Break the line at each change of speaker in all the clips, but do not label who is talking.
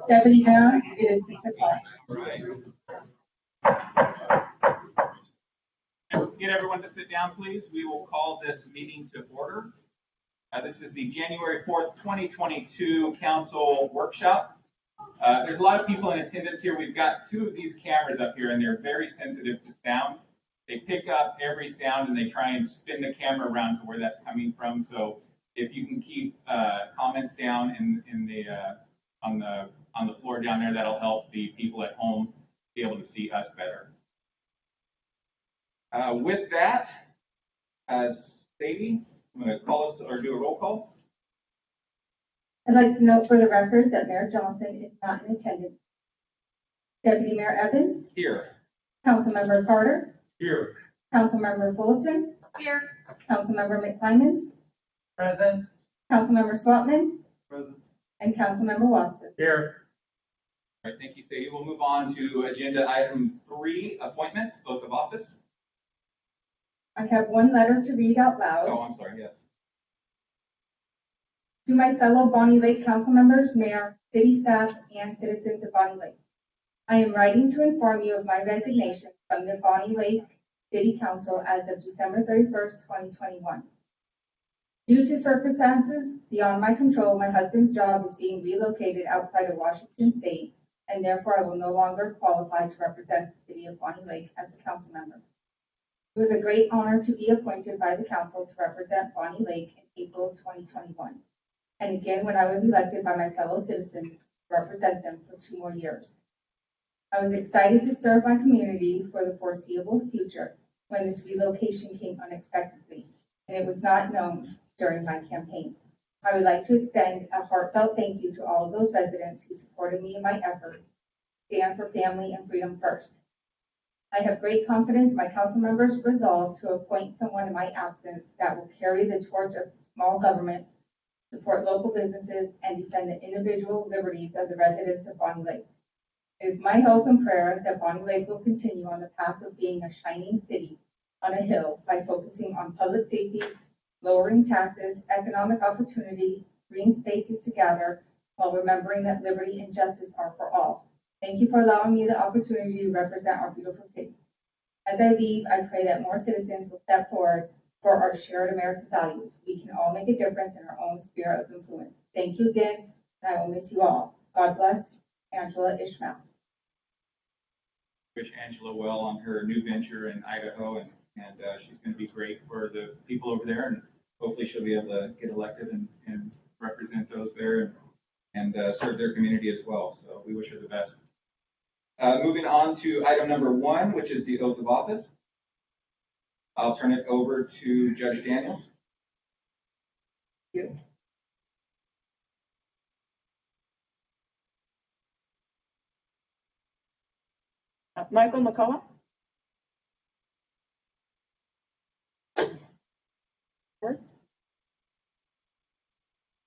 Deputy Mayor, it is 6 o'clock.
Get everyone to sit down, please. We will call this meeting to order. This is the January 4th, 2022 council workshop. There's a lot of people in attendance here. We've got two of these cameras up here, and they're very sensitive to sound. They pick up every sound, and they try and spin the camera around to where that's coming from. So if you can keep comments down on the floor down there, that'll help the people at home be able to see us better. With that, Sadie, I'm going to call us or do a roll call.
I'd like to note for the record that Mayor Johnson is not in attendance. Deputy Mayor Evans?
Here.
Councilmember Carter?
Here.
Councilmember Fullerton?
Here.
Councilmember McClymons?
Present.
Councilmember Swatman?
Present.
And Councilmember Watson.
Here.
All right, thank you, Sadie. We'll move on to agenda item 3, appointments, oath of office.
I have one letter to read out loud.
Oh, I'm sorry, yes.
To my fellow Bonney Lake council members, mayor, city staff, and citizens of Bonney Lake. I am writing to inform you of my resignation from the Bonney Lake City Council as of December 31st, 2021. Due to circumstances beyond my control, my husband's job is being relocated outside of Washington State, and therefore I will no longer qualify to represent the city of Bonney Lake as a council member. It was a great honor to be appointed by the council to represent Bonney Lake in April of 2021, and again when I was elected by my fellow citizens to represent them for 2 more years. I was excited to serve my community for the foreseeable future when this relocation came unexpectedly, and it was not known during my campaign. I would like to extend a heartfelt thank you to all of those residents who supported me in my effort to stand for family and freedom first. I have great confidence in my council members' resolve to appoint someone in my absence that will carry the torch of small government, support local businesses, and defend the individual liberties of the residents of Bonney Lake. It is my hope and prayer that Bonney Lake will continue on the path of being a shining city on a hill by focusing on public safety, lowering taxes, economic opportunity, green spaces to gather, while remembering that liberty and justice are for all. Thank you for allowing me the opportunity to represent our beautiful city. As I leave, I pray that more citizens will step forward for our shared American values. We can all make a difference in our own sphere of influence. Thank you again, and I will miss you all. God bless. Angela Ishmael.
Wish Angela well on her new venture in Idaho, and she's going to be great for the people over there, and hopefully she'll be able to get elected and represent those there and serve their community as well. So we wish her the best. Moving on to item number 1, which is the oath of office. I'll turn it over to Judge Daniels.
Thank you. Michael McCullough.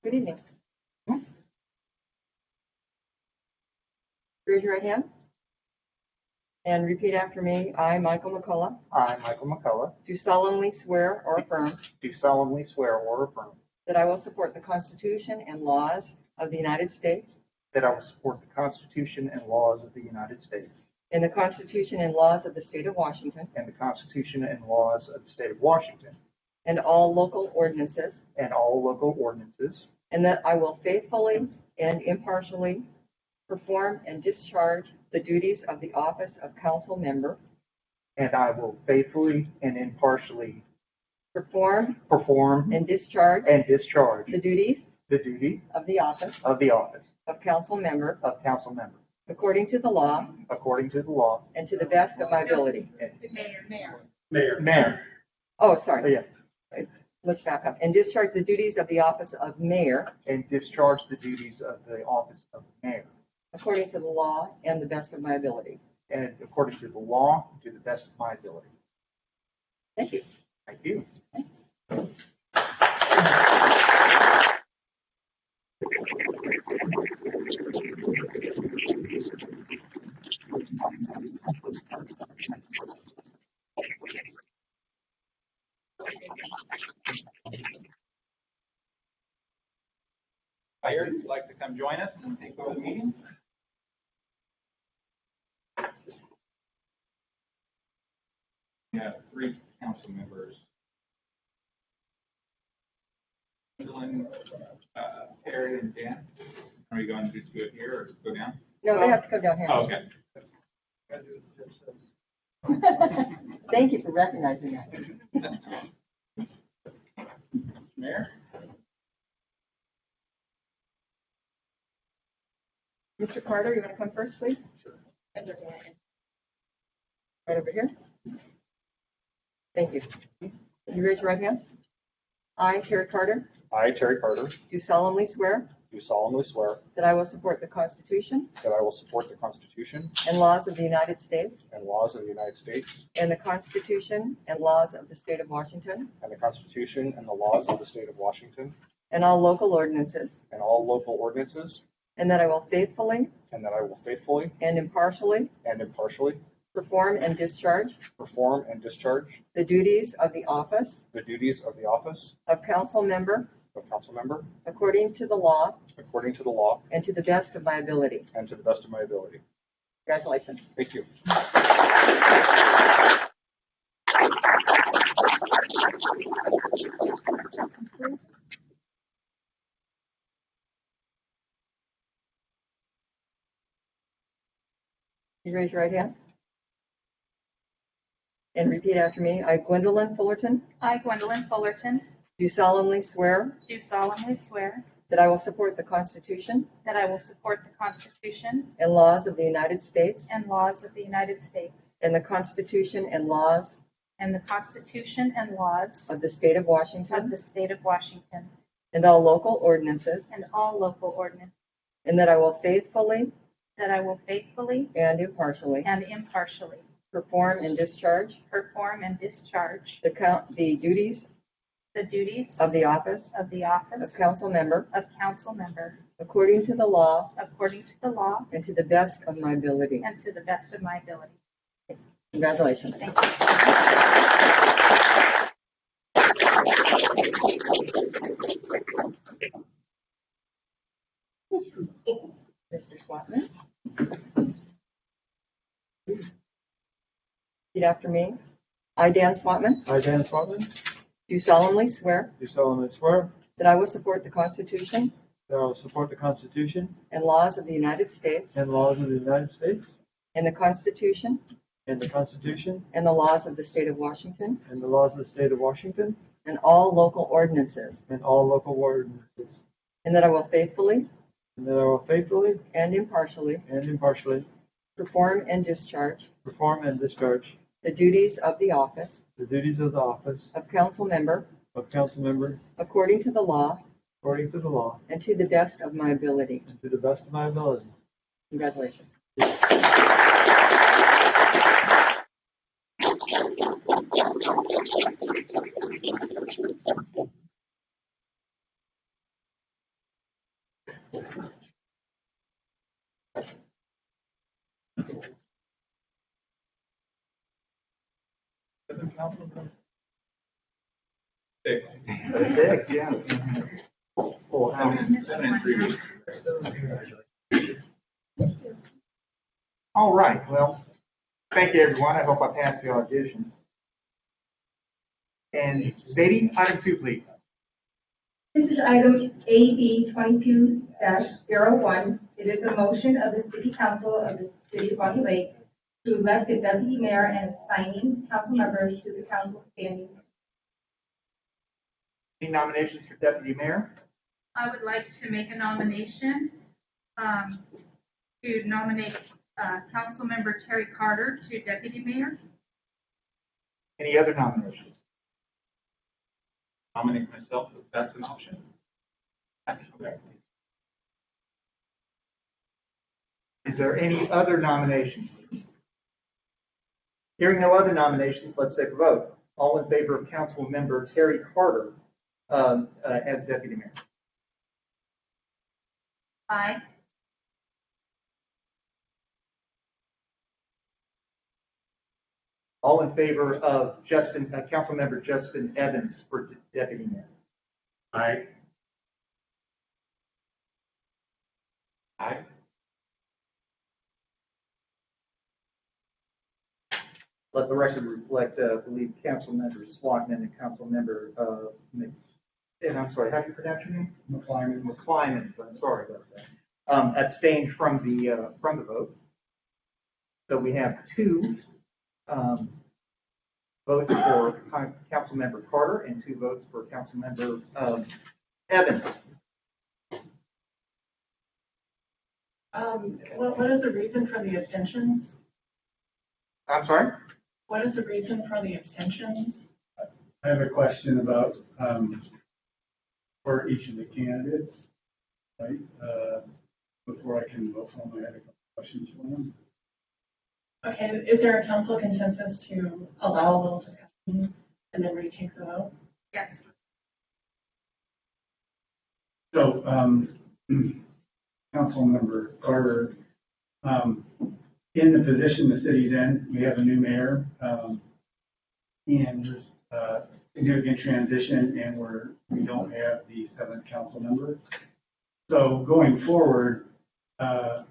Good evening. Raise your right hand and repeat after me. I, Michael McCullough,
I, Michael McCullough,
do solemnly swear or affirm
do solemnly swear or affirm
that I will support the Constitution and laws of the United States
that I will support the Constitution and laws of the United States
and the Constitution and laws of the State of Washington
and the Constitution and laws of the State of Washington
and all local ordinances,
and all local ordinances,
and that I will faithfully and impartially perform and discharge the duties of the office of council member,
and I will faithfully and impartially
perform
perform
and discharge
and discharge
the duties
the duties
of the office
of the office
of council member
of council member
according to the law
according to the law
and to the best of my ability.
Mayor.
Oh, sorry.
Yeah.
Let's back up. And discharge the duties of the office of mayor
And discharge the duties of the office of mayor
according to the law and the best of my ability.
and according to the law to the best of my ability.
Thank you.
Thank you.
Mayor, if you'd like to come join us and take over the meeting. We have 3 council members. Dylan, Terry, and Dan. Are we going to do it here or go down?
No, they have to come down here.
Oh, okay.
Thank you for recognizing that.
Mayor?
Mr. Carter, you want to come first, please? Sure. Right over here. Thank you. You raise your right hand. I, Terry Carter,
I, Terry Carter,
do solemnly swear
do solemnly swear
that I will support the Constitution
that I will support the Constitution
and laws of the United States
and laws of the United States
and the Constitution and laws of the State of Washington
and the Constitution and the laws of the State of Washington
and all local ordinances,
and all local ordinances,
and that I will faithfully
and that I will faithfully
and impartially
and impartially
perform and discharge
perform and discharge
the duties of the office
the duties of the office
of council member
of council member
according to the law
according to the law
and to the best of my ability.
and to the best of my ability.
Congratulations.
Thank you.
You raise your right hand and repeat after me. I, Gwendolyn Fullerton,
I, Gwendolyn Fullerton,
do solemnly swear
do solemnly swear
that I will support the Constitution
that I will support the Constitution
and laws of the United States
and laws of the United States
and the Constitution and laws
and the Constitution and laws
of the State of
of
Washington
the State of Washington
and all local ordinances,
and all local ordinances,
and that I will faithfully
that I will faithfully
and impartially
and impartially
perform and discharge
perform and discharge
the duties
the duties
of the office
of the
of
office
council member
of council member
according to the law
according to the law
and to the best of my ability.
and to the best of my ability.
Congratulations.
Thank you.
Mr. Swatman. Repeat after me. I, Dan Swatman,
I, Dan Swatman,
do solemnly swear
do solemnly swear
that I will support the Constitution
that I will support the Constitution
and laws of the United States
and laws of the United States
and the Constitution
and the Constitution
and the laws of the State of Washington
and the laws of the State of Washington
and all local ordinances,
and all local ordinances,
and that I will faithfully
and that I will faithfully
and impartially
and impartially
perform and discharge
perform and discharge
the duties of the office
the duties of the office
of council member
of council member
according to the law
according to the law
and to the best of my ability.
and to the best of my ability.
Congratulations.
Other council members?
6.
6, yeah. Full house.
7 and 3 weeks.
All right, well, thank you, everyone. I hope I passed the audition. And Sadie, item 2, please.
This is item AB 22-01. It is a motion of the City Council of the City of Bonney Lake to elect the deputy mayor and assigning council members to the council standing.
Any nominations for deputy mayor?
I would like to make a nomination to nominate Councilmember Terry Carter to Deputy Mayor.
Any other nominations?
Nominate myself if that's an option. Okay.
Is there any other nominations? Hearing no other nominations, let's take a vote.
All in favor of Council Member Terry Carter as Deputy Mayor?
Aye.
All in favor of Council Member Justin Evans for Deputy Mayor?
Aye.
Aye.
Let the record reflect, I believe, Council Member Swanton and Council Member, and I'm sorry, how do you pronounce your name? McClymans, I'm sorry about that. Abstained from the vote. So we have two votes for Council Member Carter and two votes for Council Member Evans.
What is the reason for the abstentions?
I'm sorry?
What is the reason for the abstentions?
I have a question about, for each of the candidates, right? Before I can vote for them, I have a couple questions for them.
Okay, is there a council consensus to allow a little discussion and then retake the vote?
Yes.
So, Councilmember Carter, in the position the city's in, we have a new mayor, and there's significant transition, and we don't have the seventh council member. So going forward, how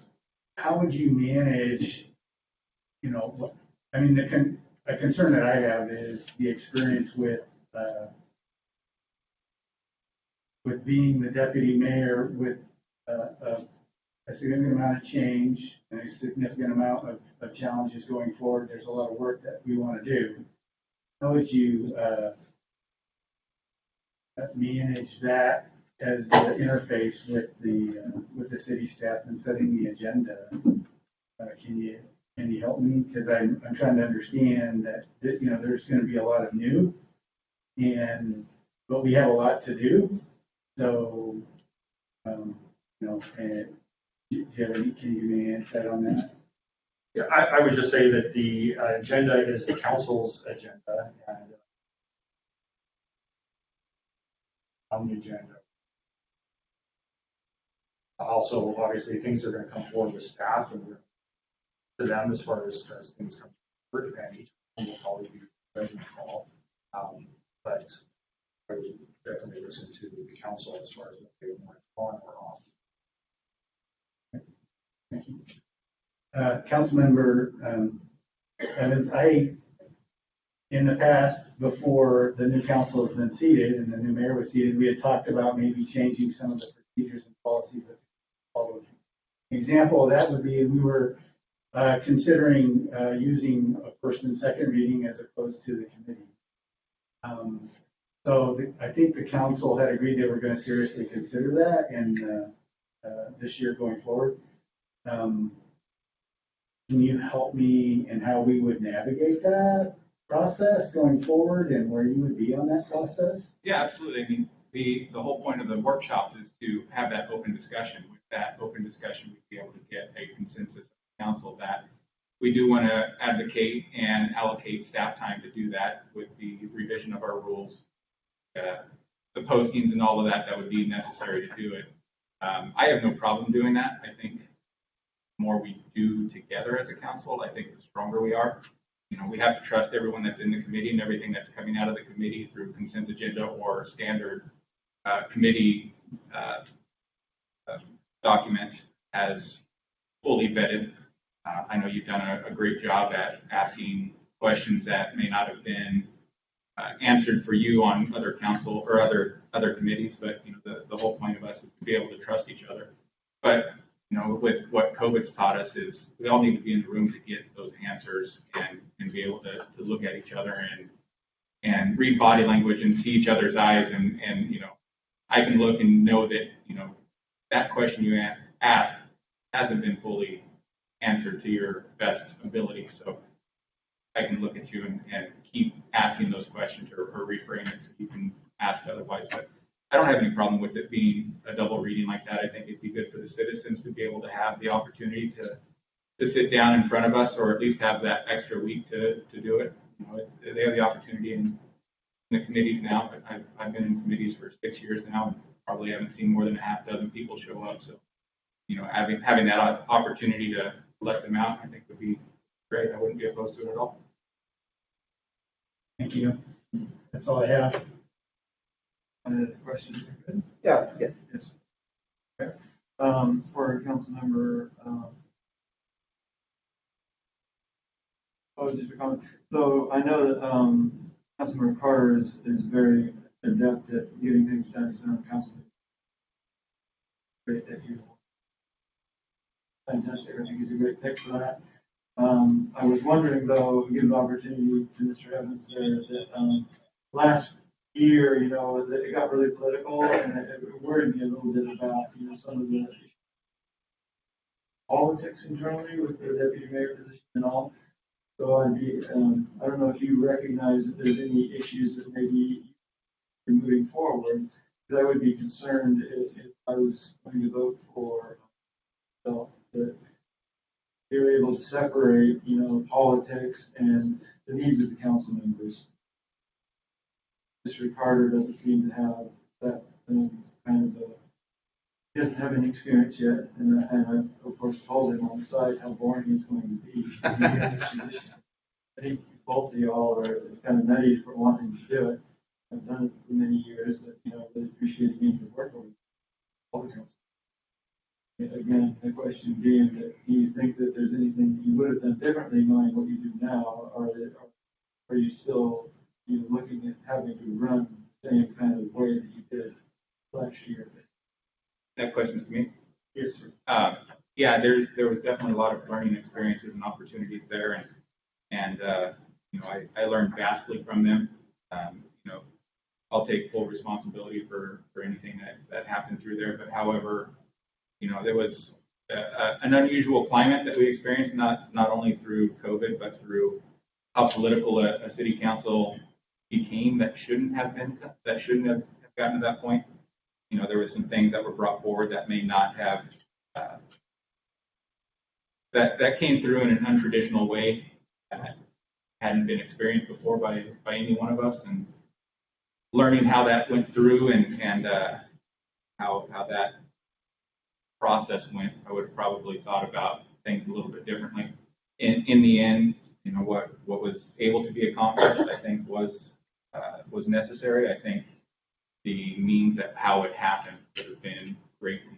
would you manage, I mean, a concern that I have is the experience with being the deputy mayor with a significant amount of change and a significant amount of challenges going forward. There's a lot of work that we want to do. How would you manage that as the interface with the city staff and setting the agenda? Can you help me? Because I'm trying to understand that there's going to be a lot of new, but we have a lot to do. So and can you give me an insight on that?
Yeah, I would just say that the agenda is the council's agenda, and on the agenda. Also, obviously, things are going to come forward with staff and to them as far as things come forward, and each one will probably be ready to call. But I would definitely listen to the council as far as what they want on or off.
Thank you. Councilmember Evans, in the past, before the new council has been seated and the new mayor was seated, we had talked about maybe changing some of the procedures and policies that followed. An example of that would be we were considering using a first and second reading as opposed to the committee. So I think the council had agreed they were going to seriously consider that, and this year going forward. Can you help me in how we would navigate that process going forward and where you would be on that process?
Yeah, absolutely. I mean, the whole point of the workshops is to have that open discussion. With that open discussion, we'd be able to get a consensus of the council that we do want to advocate and allocate staff time to do that with the revision of our rules, the postings and all of that would be necessary to do it. I have no problem doing that. I think the more we do together as a council, I think the stronger we are. We have to trust everyone that's in the committee and everything that's coming out of the committee through consent agenda or standard committee documents as fully vetted. I know you've done a great job at asking questions that may not have been answered for you on other council or other committees, but the whole point of us is to be able to trust each other. But with what COVID's taught us is we all need to be in the room to get those answers and be able to look at each other and read body language and see each other's eyes and I can look and know that that question you asked hasn't been fully answered to your best ability. So I can look at you and keep asking those questions or reframe it so you can ask otherwise. But I don't have any problem with it being a double reading like that. I think it'd be good for the citizens to be able to have the opportunity to sit down in front of us, or at least have that extra week to do it. they have the opportunity in the committees now. But I've been in committees for 6 years now, and probably haven't seen more than a half dozen people show up. So, having that opportunity to let them out, I think would be great. I wouldn't be opposed to it at all.
Thank you. That's all I have.
Any other questions?
Yeah, yes.
Yes. Okay. For council member, just a comment. So I know that Councilmember Carter is very adept at getting things done in council. Great that you. Fantastic. I think he's a great pick for that. I was wondering though, give the opportunity to Mr. Evans there that last year, that it got really political and it worried me a little bit about, some of the politics internally with the deputy mayor position and all. So I'd be, I don't know if you recognize that there's any issues that maybe you're moving forward, because I would be concerned if I was going to vote for so that you're able to separate, politics and the needs of the council members. Mr. Carter doesn't seem to have that kind of he doesn't have any experience yet, and I, of course, told him on the site how boring it's going to be. I think both of y'all are kind of nutty for wanting to do it. I've done it for many years, but I really appreciate getting to work with all the council. Again, the question being that do you think that there's anything you would have done differently knowing what you do now, or are you still looking at having to run the same kind of way that you did last year?
That question's to me.
Yes, sir.
Yeah, there was definitely a lot of learning experiences and opportunities there, and I learned vastly from them. I'll take full responsibility for anything that happened through there. But however, there was an unusual climate that we experienced, not only through COVID, but through how political a city council became that shouldn't have gotten to that point. There were some things that were brought forward that may not have that came through in an untraditional way that hadn't been experienced before by any one of us, and learning how that went through and how that process went, I would have probably thought about things a little bit differently. In the end, what was able to be accomplished, I think was necessary. I think the means of how it happened would have been greatly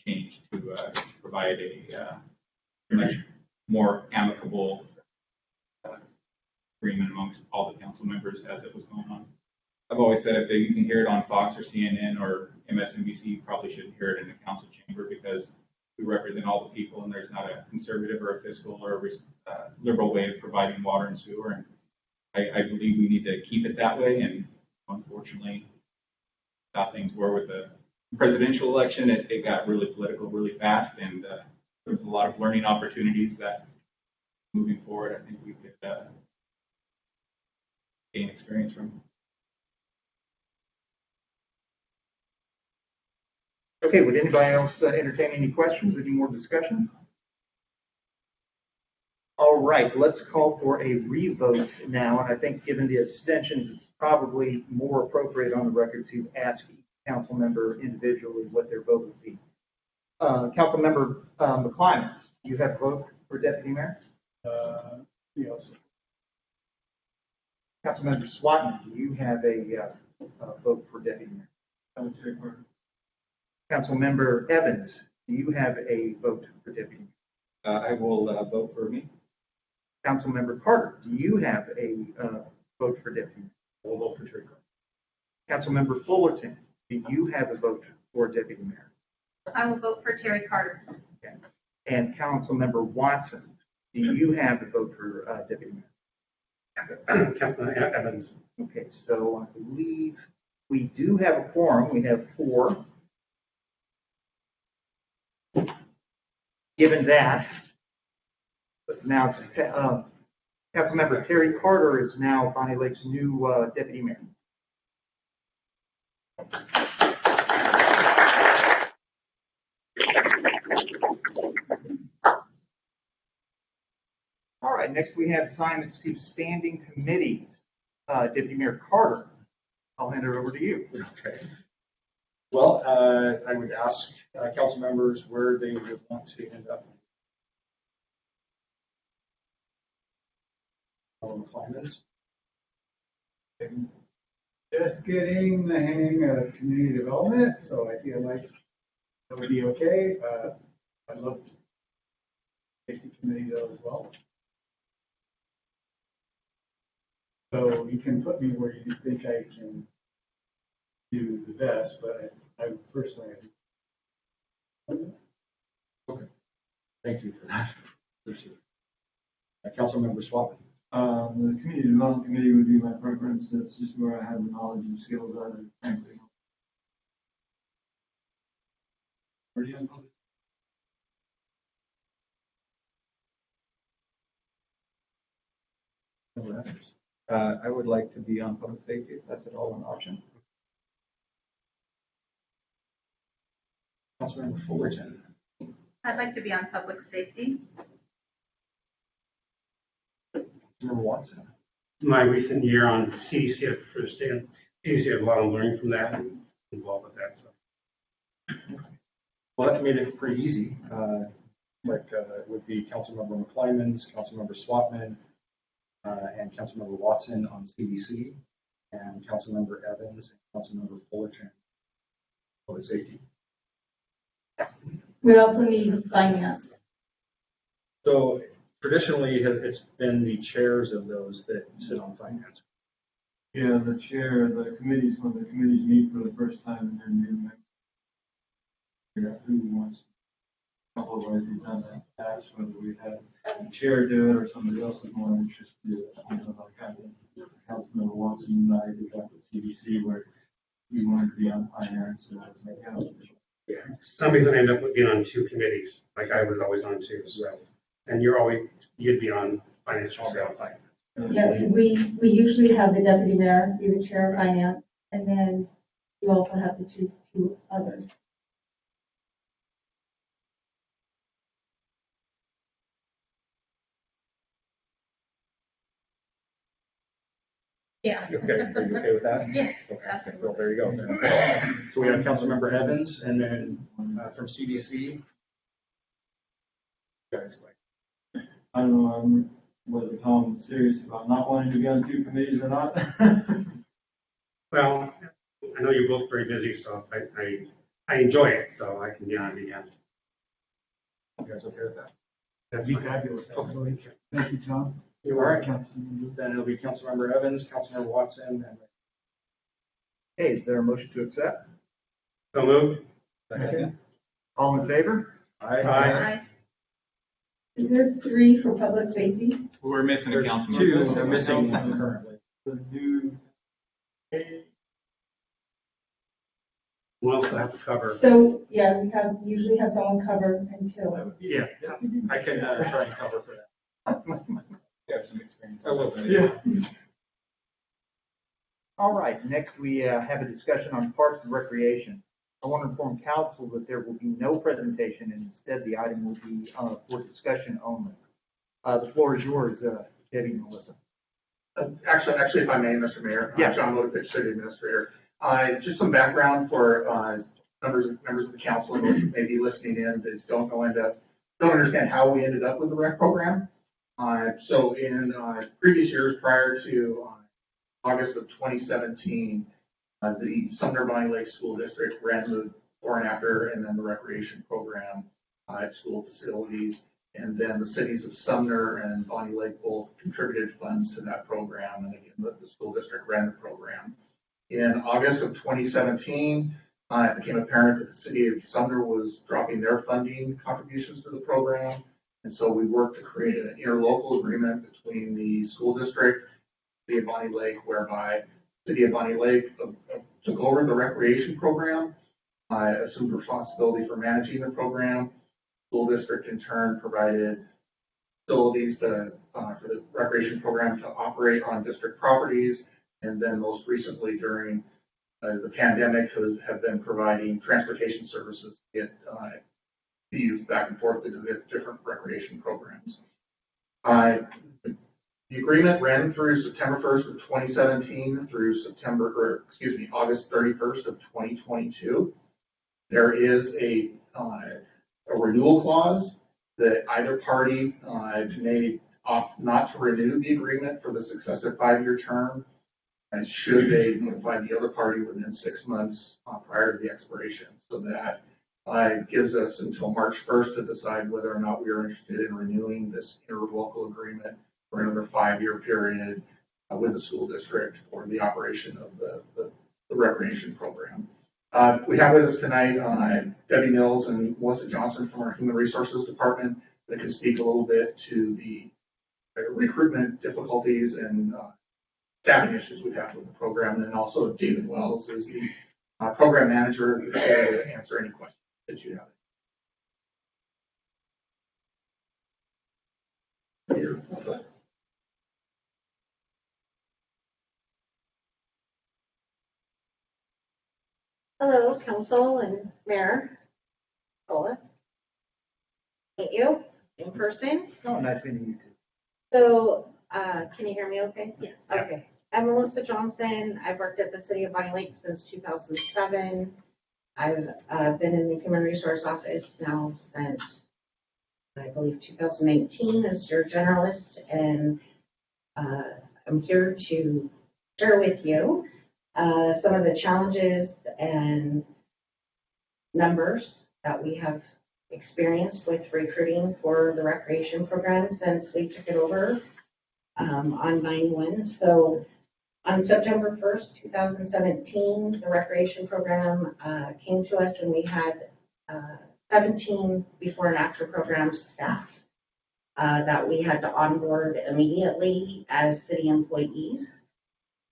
changed to provide a much more amicable agreement amongst all the council members as it was going on. I've always said if you can hear it on Fox or CNN or MSNBC, you probably shouldn't hear it in the council chamber, because we represent all the people, and there's not a conservative or a fiscal or a liberal way of providing water and sewer. And I believe we need to keep it that way. And unfortunately, how things were with the presidential election, it got really political really fast, and there was a lot of learning opportunities that moving forward, I think we could gain experience from.
Okay, would anybody else entertain any questions, any more discussion? All right, let's call for a revote now, and I think given the abstentions, it's probably more appropriate on the record to ask each council member individually what their vote would be. Council member McClymonds, do you have a vote for deputy mayor?
Yes.
Council member Swatman, do you have a vote for deputy mayor?
I would take part.
Council member Evans, do you have a vote for deputy mayor?
I will vote for me.
Council member Carter, do you have a vote for deputy mayor?
I will vote for Terry Carter.
Council member Fullerton, do you have a vote for deputy mayor?
I will vote for Terry Carter.
Okay. And Council member Watson, do you have a vote for deputy mayor?
Councilman Evans.
Okay, so I believe we do have a quorum. We have 4. Given that, let's now, Councilmember Terry Carter is now Bonney Lake's new deputy mayor. All right.
right, next we have assignments to standing committees. Deputy Mayor Carter, I'll hand it over to you.
Okay. Well, I would ask council members where they would want to end up. Requirements.
Just getting the hang of community development, so I feel like that would be okay. I'd love to take the committee though as well. So you can put me where you think I can do the best, but I personally.
Okay. Thank you for that. Appreciate it. Councilmember Swap.
The community development committee would be my preference. That's just where I have the knowledge and skills at, frankly. Are you on public?
I would like to be on public safety, if that's at all an option.
Councilmember Fullerton.
I'd like to be on public safety.
Councilmember Watson.
My recent year on CDC, I prefer to stay on CDC. Has a lot of learning from that and involved with that. So.
Well, that made it pretty easy. Would be Councilmember McClymans, Councilmember Swatman, and Councilmember Watson on CDC, and Councilmember Evans and Councilmember Fullerton public safety.
We also need finance.
So traditionally, it's been the chairs of those that sit on finance.
Yeah, the chair, the committees, when the committees meet for the first time and then new members. Figure out who wants. A couple of ways we've done that in the past, whether we had the chair do it or somebody else is more interested in it. Like I did, Councilmember Watson and I did that with CDC where we wanted to be on finance and I was like,
yeah. Some reason I end up being on two committees, like I was always on two. So, and you'd be on financial.
Yes, we usually have the deputy mayor be the chair of finance, and then you also have to choose two others.
Yeah.
Okay, are you okay with that?
Yes,
okay.
absolutely.
Well, there you go. So we have Councilmember Evans, and then from CDC. Guys, like.
I don't know whether Tom's serious about not wanting to be on two committees or not.
Well, I know you're both very busy, so I enjoy it, so I can be on it again.
You guys okay with that?
That'd be fabulous. Absolutely. Thank you, Tom.
You're all right, Councilmember. Then it'll be Councilmember Evans, Councilmember Watson, and.
Hey, is there a motion to accept?
So moved.
Second.
All in favor?
Aye.
Is there 3 for public safety?
We're missing a
There's
council
two,
member.
they're missing one currently.
The new.
We'll also have to cover.
So, yeah, we usually have someone cover until.
Yeah.
I can try and cover for that.
You have some experience.
A little bit.
Yeah.
All right, next we have a discussion on parks and recreation. I want to inform council that there will be no presentation, and instead the item will be for discussion only. The floor is yours, Debbie and Melissa.
Actually, if I may, Mr. Mayor.
Yeah.
John Lopez, City Administrator. Just some background for members of the council and those who may be listening in that don't understand how we ended up with the rec program. So in previous years prior to August of 2017, the Sumner Bonney Lake School District ran the before and after, and then the recreation program at school facilities. And then the cities of Sumner and Bonney Lake both contributed funds to that program. And again, the school district ran the program. In August of 2017, it became apparent that the city of Sumner was dropping their funding contributions to the program. And so we worked to create an interlocal agreement between the school district, the city of Bonney Lake, whereby the city of Bonney Lake took over the recreation program, assumed responsibility for managing the program. School district in turn provided facilities for the recreation program to operate on district properties, and then most recently during the pandemic have been providing transportation services to get the youth back and forth into the different recreation programs. The agreement ran through September 1st of 2017 through August 31st of 2022. There is a renewal clause that either party may opt not to renew the agreement for the successive 5-year term, and should they notify the other party within 6 months prior to the expiration. So that gives us until March 1st to decide whether or not we are interested in renewing this interlocal agreement for another 5-year period with the school district for the operation of the recreation program. We have with us tonight Debbie Mills and Melissa Johnson from our Human Resources Department that can speak a little bit to the recruitment difficulties and staffing issues we've had with the program. And then also David Wells is the program manager who's here to answer any questions that you have.
Hello, council and mayor. Paula. Meet you in person.
Oh, nice meeting you too.
So, can you hear me okay?
Yes.
Okay. I'm Melissa Johnson. I've worked at the city of Bonney Lake since 2007. I've been in the human resource office now since, I believe, 2019 as your generalist, and I'm here to share with you some of the challenges and numbers that we have experienced with recruiting for the recreation program since we took it over on 9/1. So on September 1st, 2017, the recreation program came to us, and we had 17 before and after program staff that we had to onboard immediately as city employees.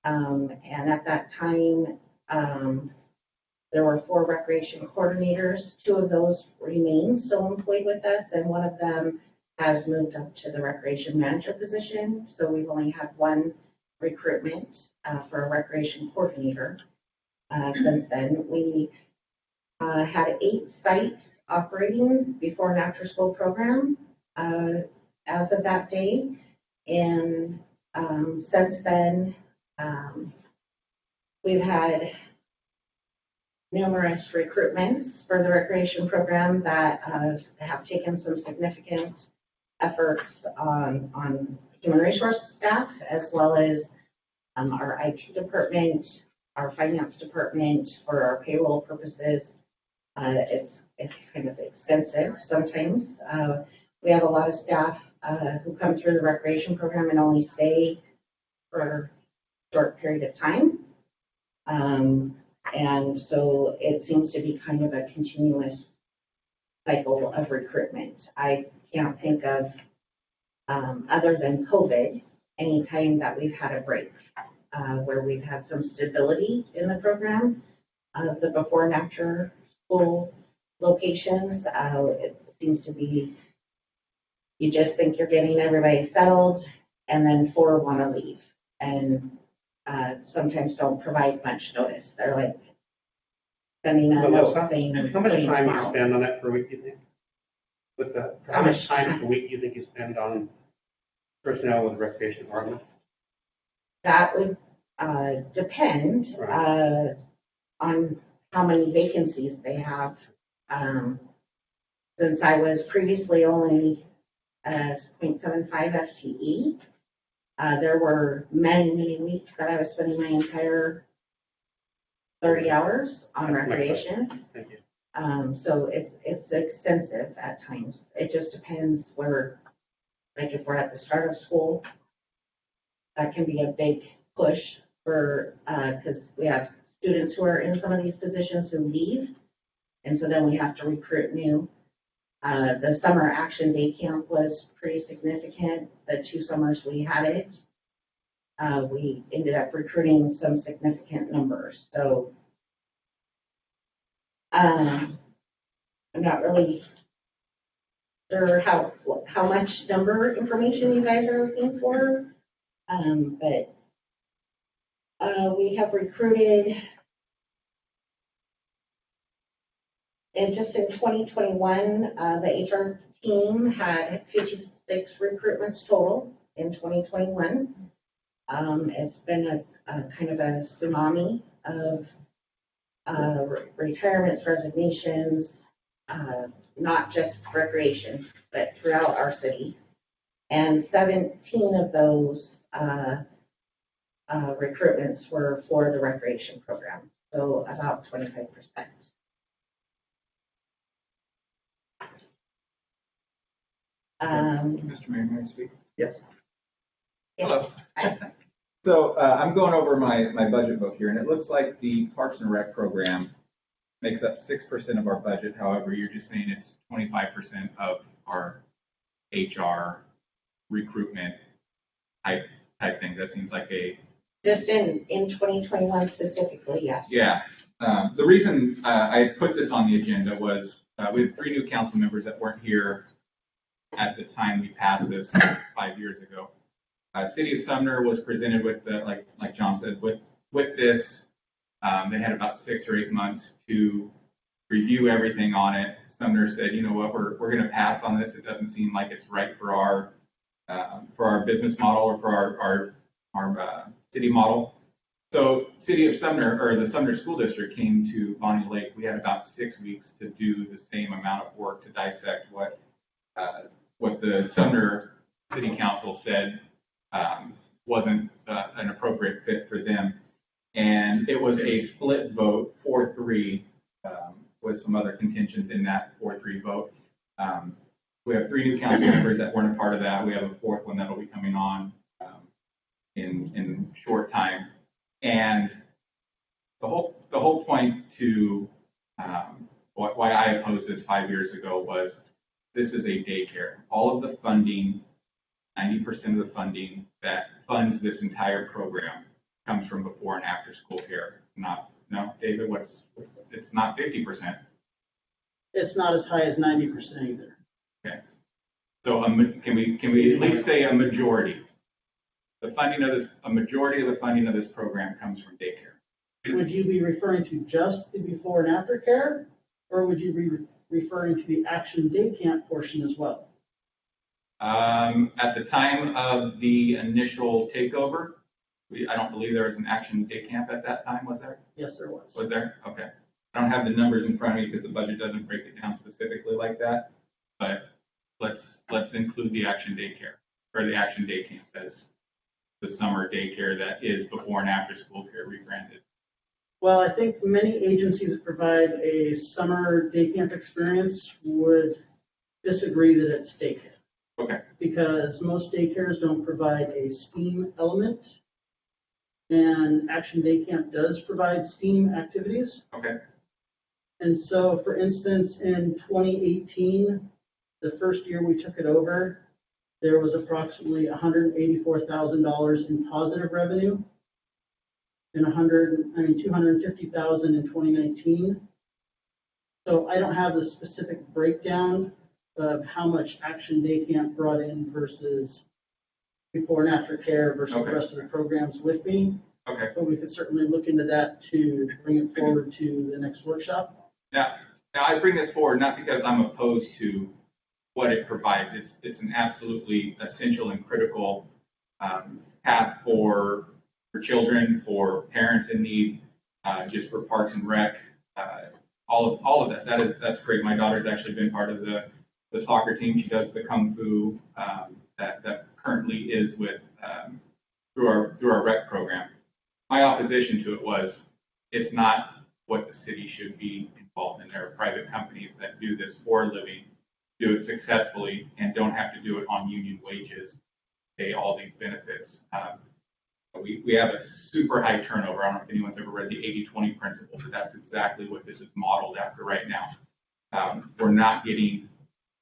And at that time, there were 4 recreation coordinators. 2 of those remain still employed with us, and one of them has moved up to the recreation manager position. So we've only had 1 recruitment for a recreation coordinator since then. We had 8 sites operating before and after school program as of that day. And since then, we've had numerous recruitments for the recreation program that have taken some significant efforts on human resources staff, as well as our IT department, our finance department for our payroll purposes. It's kind of extensive sometimes. We have a lot of staff who come through the recreation program and only stay for a short period of time. And so it seems to be kind of a continuous cycle of recruitment. I can't think of, other than COVID, any time that we've had a break where we've had some stability in the program. The before and after school locations, it seems to be, you just think you're getting everybody settled, and then 4 want to leave, and sometimes don't provide much notice. They're like sending a note saying,
how much time do you spend on that per week, do you think? How much time per week do you think you spend on personnel with recreation department?
That would depend on how many vacancies they have. Since I was previously only as 0.75 FTE, there were many weeks that I was spending my entire 30 hours on recreation.
Thank you.
So it's extensive at times. It just depends where, like if we're at the start of school, that can be a big push for, because we have students who are in some of these positions who leave, and so then we have to recruit new. The summer action day camp was pretty significant. The 2 summers we had it, we ended up recruiting some significant numbers. So I'm not really sure how much number information you guys are looking for, but we have recruited, and just in 2021, the HR team had 56 6 recruitments total in 2021. It's been a kind of a tsunami of retirements, resignations, not just recreation, but throughout our city. And 17 of those recruitments were for the recreation program, so about 25%.
Mr. Mayor, may I speak?
Yes.
Hello. So I'm going over my budget book here, and it looks like the Parks and Rec program makes up 6% of our budget. However, you're just saying it's 25% of our HR recruitment type thing. That seems like a
Just in 2021 specifically, yes.
yeah. The reason I put this on the agenda was we had 3 new council members that weren't here at the time we passed this 5 years ago. City of Sumner was presented with the, like John said, with this. They had about 6 or 8 months to review everything on it. Sumner said, you know what, we're going to pass on this. It doesn't seem like it's right for our business model or for our city model. So City of Sumner, or the Sumner School District, came to Bonney Lake. We had about 6 weeks to do the same amount of work to dissect what the Sumner City Council said wasn't an appropriate fit for them. And it was a split vote, 4-3, with some other contentions in that 4-3 vote. We have 3 new council members that weren't a part of that. We have a 4th one that'll be coming on in short time. And the whole point to why I opposed this 5 years ago was this is a daycare. All of the funding, 90% of the funding that funds this entire program comes from before and after school care. No, David, it's not 50%.
It's not as high as 90% either.
Okay. So can we at least say a majority? A majority of the funding of this program comes from daycare.
Would you be referring to just the before and after care, or would you be referring to the Action Day Camp portion as well?
At the time of the initial takeover, I don't believe there was an Action Day Camp at that time, was there?
Yes, there was.
Was there? Okay. I don't have the numbers in front of me because the budget doesn't break it down specifically like that, but let's include the Action Day Care, or the Action Day Camp as the summer daycare that is before and after school care rebranded.
Well, I think many agencies that provide a summer day camp experience would disagree that it's daycare.
Okay.
Because most daycares don't provide a STEAM element, and Action Day Camp does provide STEAM activities.
Okay.
And so, for instance, in 2018, the first year we took it over, there was approximately $184,000 in positive revenue, and $250,000 in 2019. So I don't have the specific breakdown of how much Action Day Camp brought in versus before and after care versus the rest of the programs with me.
Okay.
But we could certainly look into that to bring it forward to the next workshop.
Now I bring this forward not because I'm opposed to what it provides. It's an absolutely essential and critical path for children, for parents in need, just for Parks and Rec, all of that. That's great. My daughter's actually been part of the soccer team. She does the kung fu that currently is with through our rec program. My opposition to it was it's not what the city should be involved in. There are private companies that do this for a living, do it successfully, and don't have to do it on union wages, pay all these benefits. We have a super high turnover. I don't know if anyone's ever read the 80-20 principle, but that's exactly what this is modeled after right now. We're not getting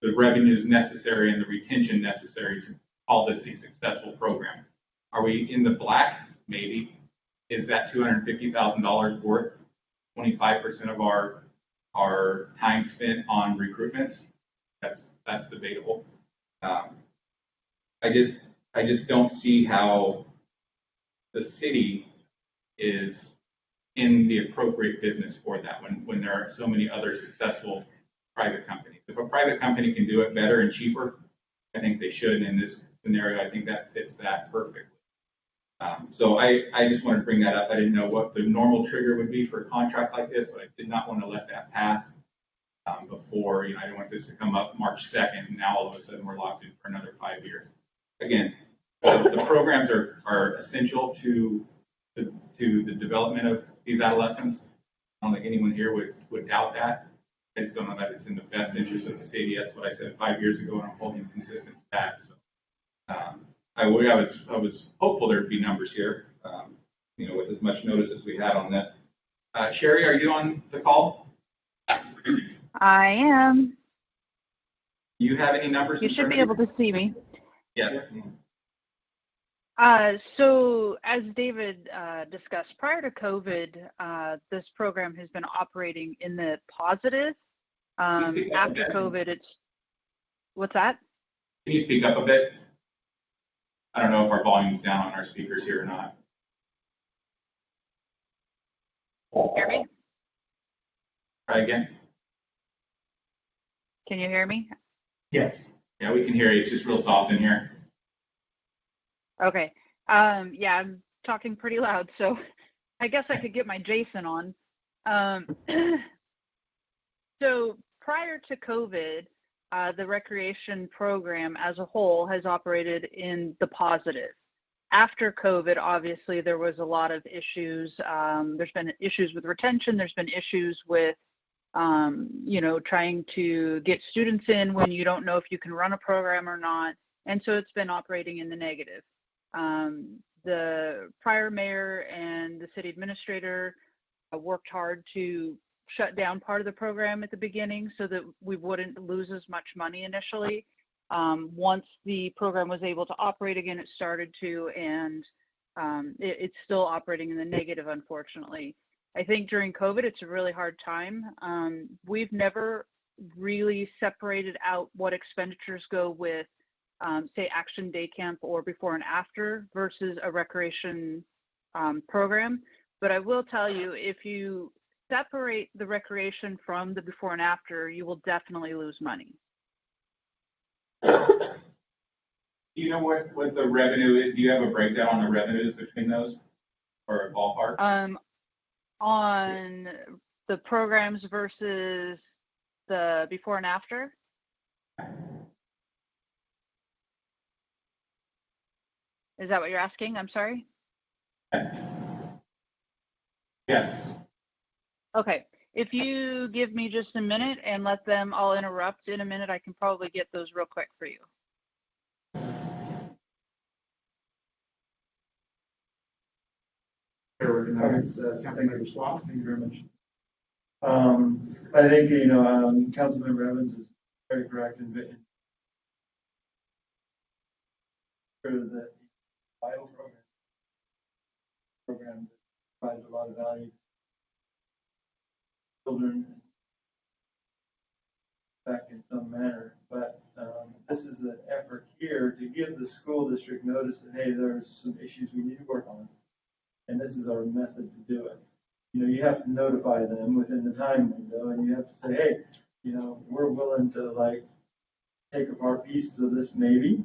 the revenues necessary and the retention necessary to call this a successful program. Are we in the black? Maybe. Is that $250,000 worth 25% of our time spent on recruitments? That's debatable. I just don't see how the city is in the appropriate business for that when there are so many other successful private companies. If a private company can do it better and cheaper, I think they should. In this scenario, I think that fits that perfectly. So I just wanted to bring that up. I didn't know what the normal trigger would be for a contract like this, but I did not want to let that pass before, I didn't want this to come up March 2nd, and now all of a sudden we're locked in for another 5 years. Again, the programs are essential to the development of these adolescents. I don't think anyone here would doubt that. I just don't know that it's in the best interest of the city. That's what I said 5 years ago, and I'm holding consistent to that. So I was hopeful there'd be numbers here, with as much notice as we had on this. Sherry, are you on the call?
I am.
Do you have any numbers?
You should be able to see me.
Yeah.
So as David discussed, prior to COVID, this program has been operating in the positive. After COVID, what's that?
Can you speak up a bit? I don't know if our volume's down on our speakers here or not.
Hear me?
Try again.
Can you hear me?
Yes. Yeah, we can hear you. It's just real soft in here.
Okay. Yeah, I'm talking pretty loud, so I guess I could get my Jason on. So prior to COVID, the recreation program as a whole has operated in the positive. After COVID, obviously, there was a lot of issues. There's been issues with retention. There's been issues with, trying to get students in when you don't know if you can run a program or not. And so it's been operating in the negative. The prior mayor and the city administrator worked hard to shut down part of the program at the beginning so that we wouldn't lose as much money initially. Once the program was able to operate again, it started to, and it's still operating in the negative, unfortunately. I think during COVID, it's a really hard time. We've never really separated out what expenditures go with, say, Action Day Camp or before and after versus a recreation program. But I will tell you, if you separate the recreation from the before and after, you will definitely lose money.
Do you know what the revenue is? Do you have a breakdown on the revenues between those, or a ballpark?
On the programs versus the before and after? Is that what you're asking? I'm sorry?
Yes.
Okay. If you give me just a minute and let them all interrupt in a minute, I can probably get those real quick for you.
Councilmember Swan, thank you very much. I think, Councilmember Evans is very correct in the vital program provides a lot of value to children back in some manner, but this is an effort here to give the school district notice that, hey, there's some issues we need to work on, and this is our method to do it. You have to notify them within the time window, and you have to say, hey, we're willing to take apart pieces of this maybe,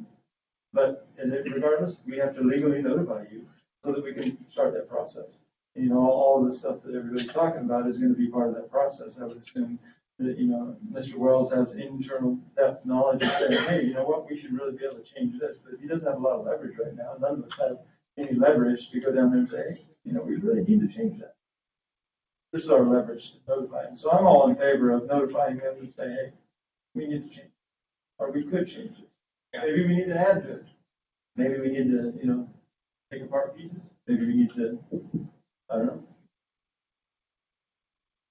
but regardless, we have to legally notify you so that we can start that process. All of the stuff that everybody's talking about is going to be part of that process. I would assume that, Mr. Wells has internal depth knowledge of saying, hey, you know what, we should really be able to change this. But if he doesn't have a lot of leverage right now, none of us have any leverage to go down there and say, hey, we really need to change that. This is our leverage to notify him. So I'm all in favor of notifying them and say, hey, we need to change it. Or we could change it. Maybe we need to add to it. Maybe we need to, take apart pieces. Maybe we need to, I don't know.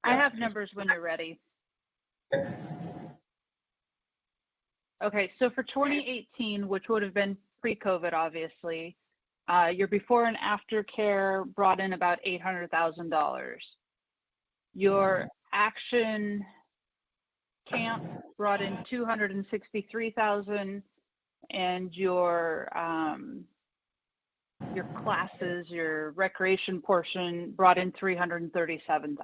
I have numbers when you're ready. Okay, so for 2018, which would have been pre-COVID, obviously, your before and after care brought in about $800,000. Your Action Camp brought in $263,000, and your classes, your recreation portion, brought in $337,000.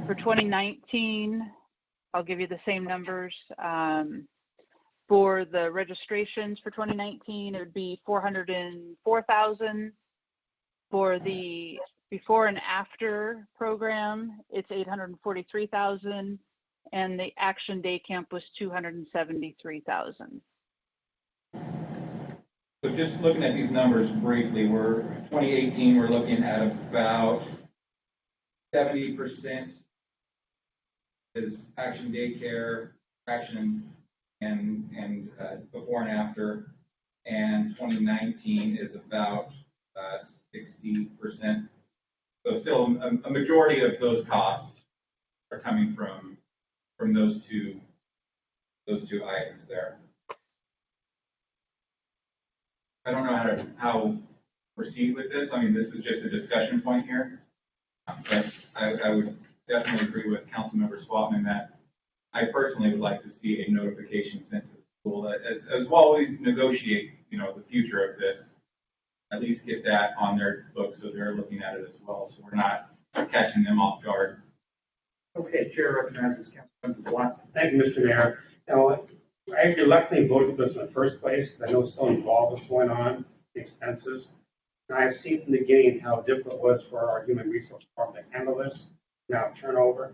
For 2019, I'll give you the same numbers. For the registrations for 2019, it would be 404,000. For the before and after program, it's 843,000, and the Action Day Camp was 273,000.
So just looking at these numbers briefly, we're 2018, we're looking at about 70% is action daycare, action and before and after, and 2019 is about 60%. So still a majority of those costs are coming from those two items there. I don't know how to proceed with this. I mean, this is just a discussion point here. But I would definitely agree with Councilmember Swatman that I personally would like to see a notification sent to the school as well as we negotiate, the future of this. At least get that on their books so they're looking at it as well, so we're not catching them off guard.
Okay, Chair recognizes Councilmember Watson.
Thank you, Mr. Mayor. Now, I reluctantly voted for this in the first place because I know so involved what's going on, the expenses. And I've seen from the beginning how difficult it was for our human resource department to handle this, now turnover.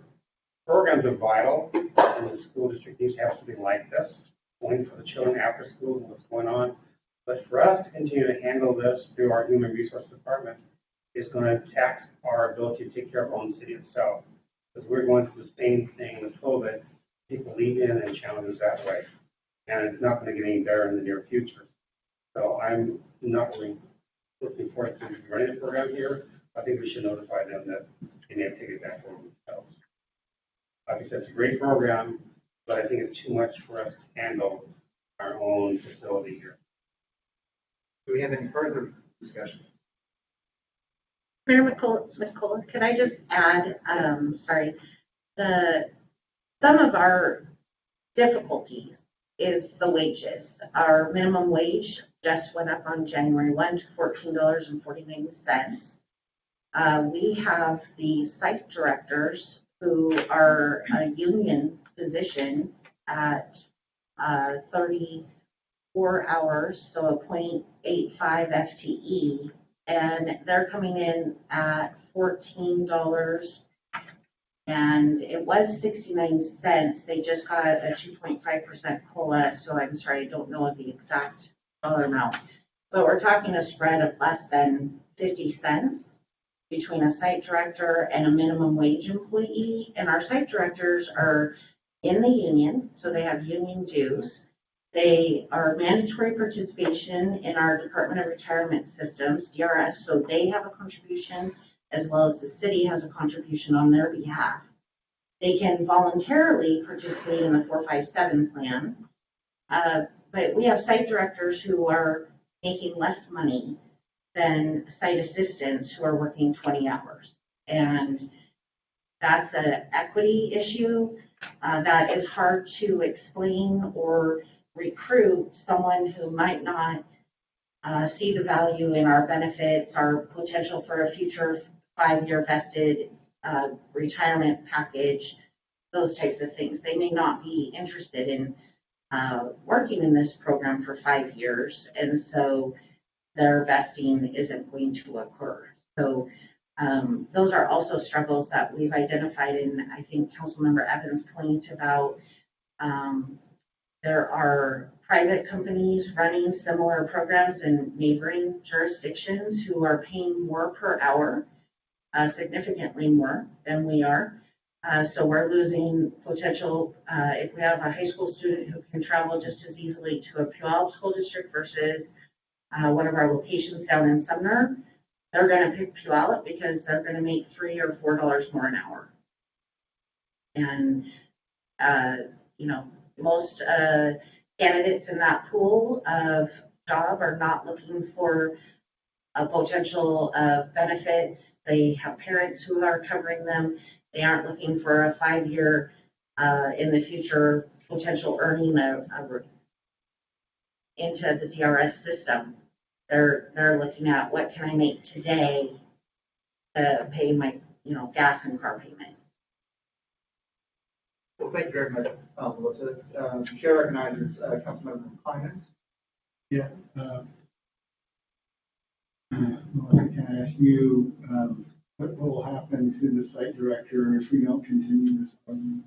Programs are vital, and the school district needs to have something like this, going for the children after school and what's going on. But for us to continue to handle this through our human resource department is going to tax our ability to take care of our own city itself. Because we're going through the same thing with COVID, people leave in and challenges that way. And it's not going to get any better in the near future. So I'm not really looking forward to running a program here. I think we should notify them that they may have taken it back for themselves. Like I said, it's a great program, but I think it's too much for us to handle our own facility here.
Do we have any further discussion?
Mayor McCullough, could I just add, some of our difficulties is the wages. Our minimum wage just went up on January 1 to $14.49. We have the site directors who are a union position at 34 hours, so a 0.85 FTE, and they're coming in at $14, and it was 69 cents. They just got a 2.5% COLA, so I'm sorry, I don't know the exact dollar amount, but we're talking a spread of less than 50 cents between a site director and a minimum wage employee. And our site directors are in the union, so they have union dues. They are mandatory participation in our Department of Retirement Systems, DRS, so they have a contribution as well as the city has a contribution on their behalf. They can voluntarily participate in the 457 plan, but we have site directors who are making less money than site assistants who are working 20 hours. And that's an equity issue that is hard to explain or recruit someone who might not see the value in our benefits, our potential for a future 5-year vested retirement package, those types of things. They may not be interested in working in this program for 5 years, and so their vesting isn't going to occur. So those are also struggles that we've identified, and I think Councilmember Evans' point about there are private companies running similar programs in neighboring jurisdictions who are paying more per hour, significantly more than we are. So we're losing potential if we have a high school student who can travel just as easily to a Puyallup school district versus one of our locations down in Sumner. They're going to pick Puyallup because they're going to make $3 or $4 more an hour. And, most candidates in that pool of job are not looking for a potential of benefits. They have parents who are covering them. They aren't looking for a 5-year in the future potential earning into the DRS system. They're looking at what can I make today to pay my gas and car payment.
Well, thank you very much, Melissa. Chair recognizes Councilmember Kleiman.
Yeah. Melissa, can I ask you, what will happen to the site director if we don't continue this program?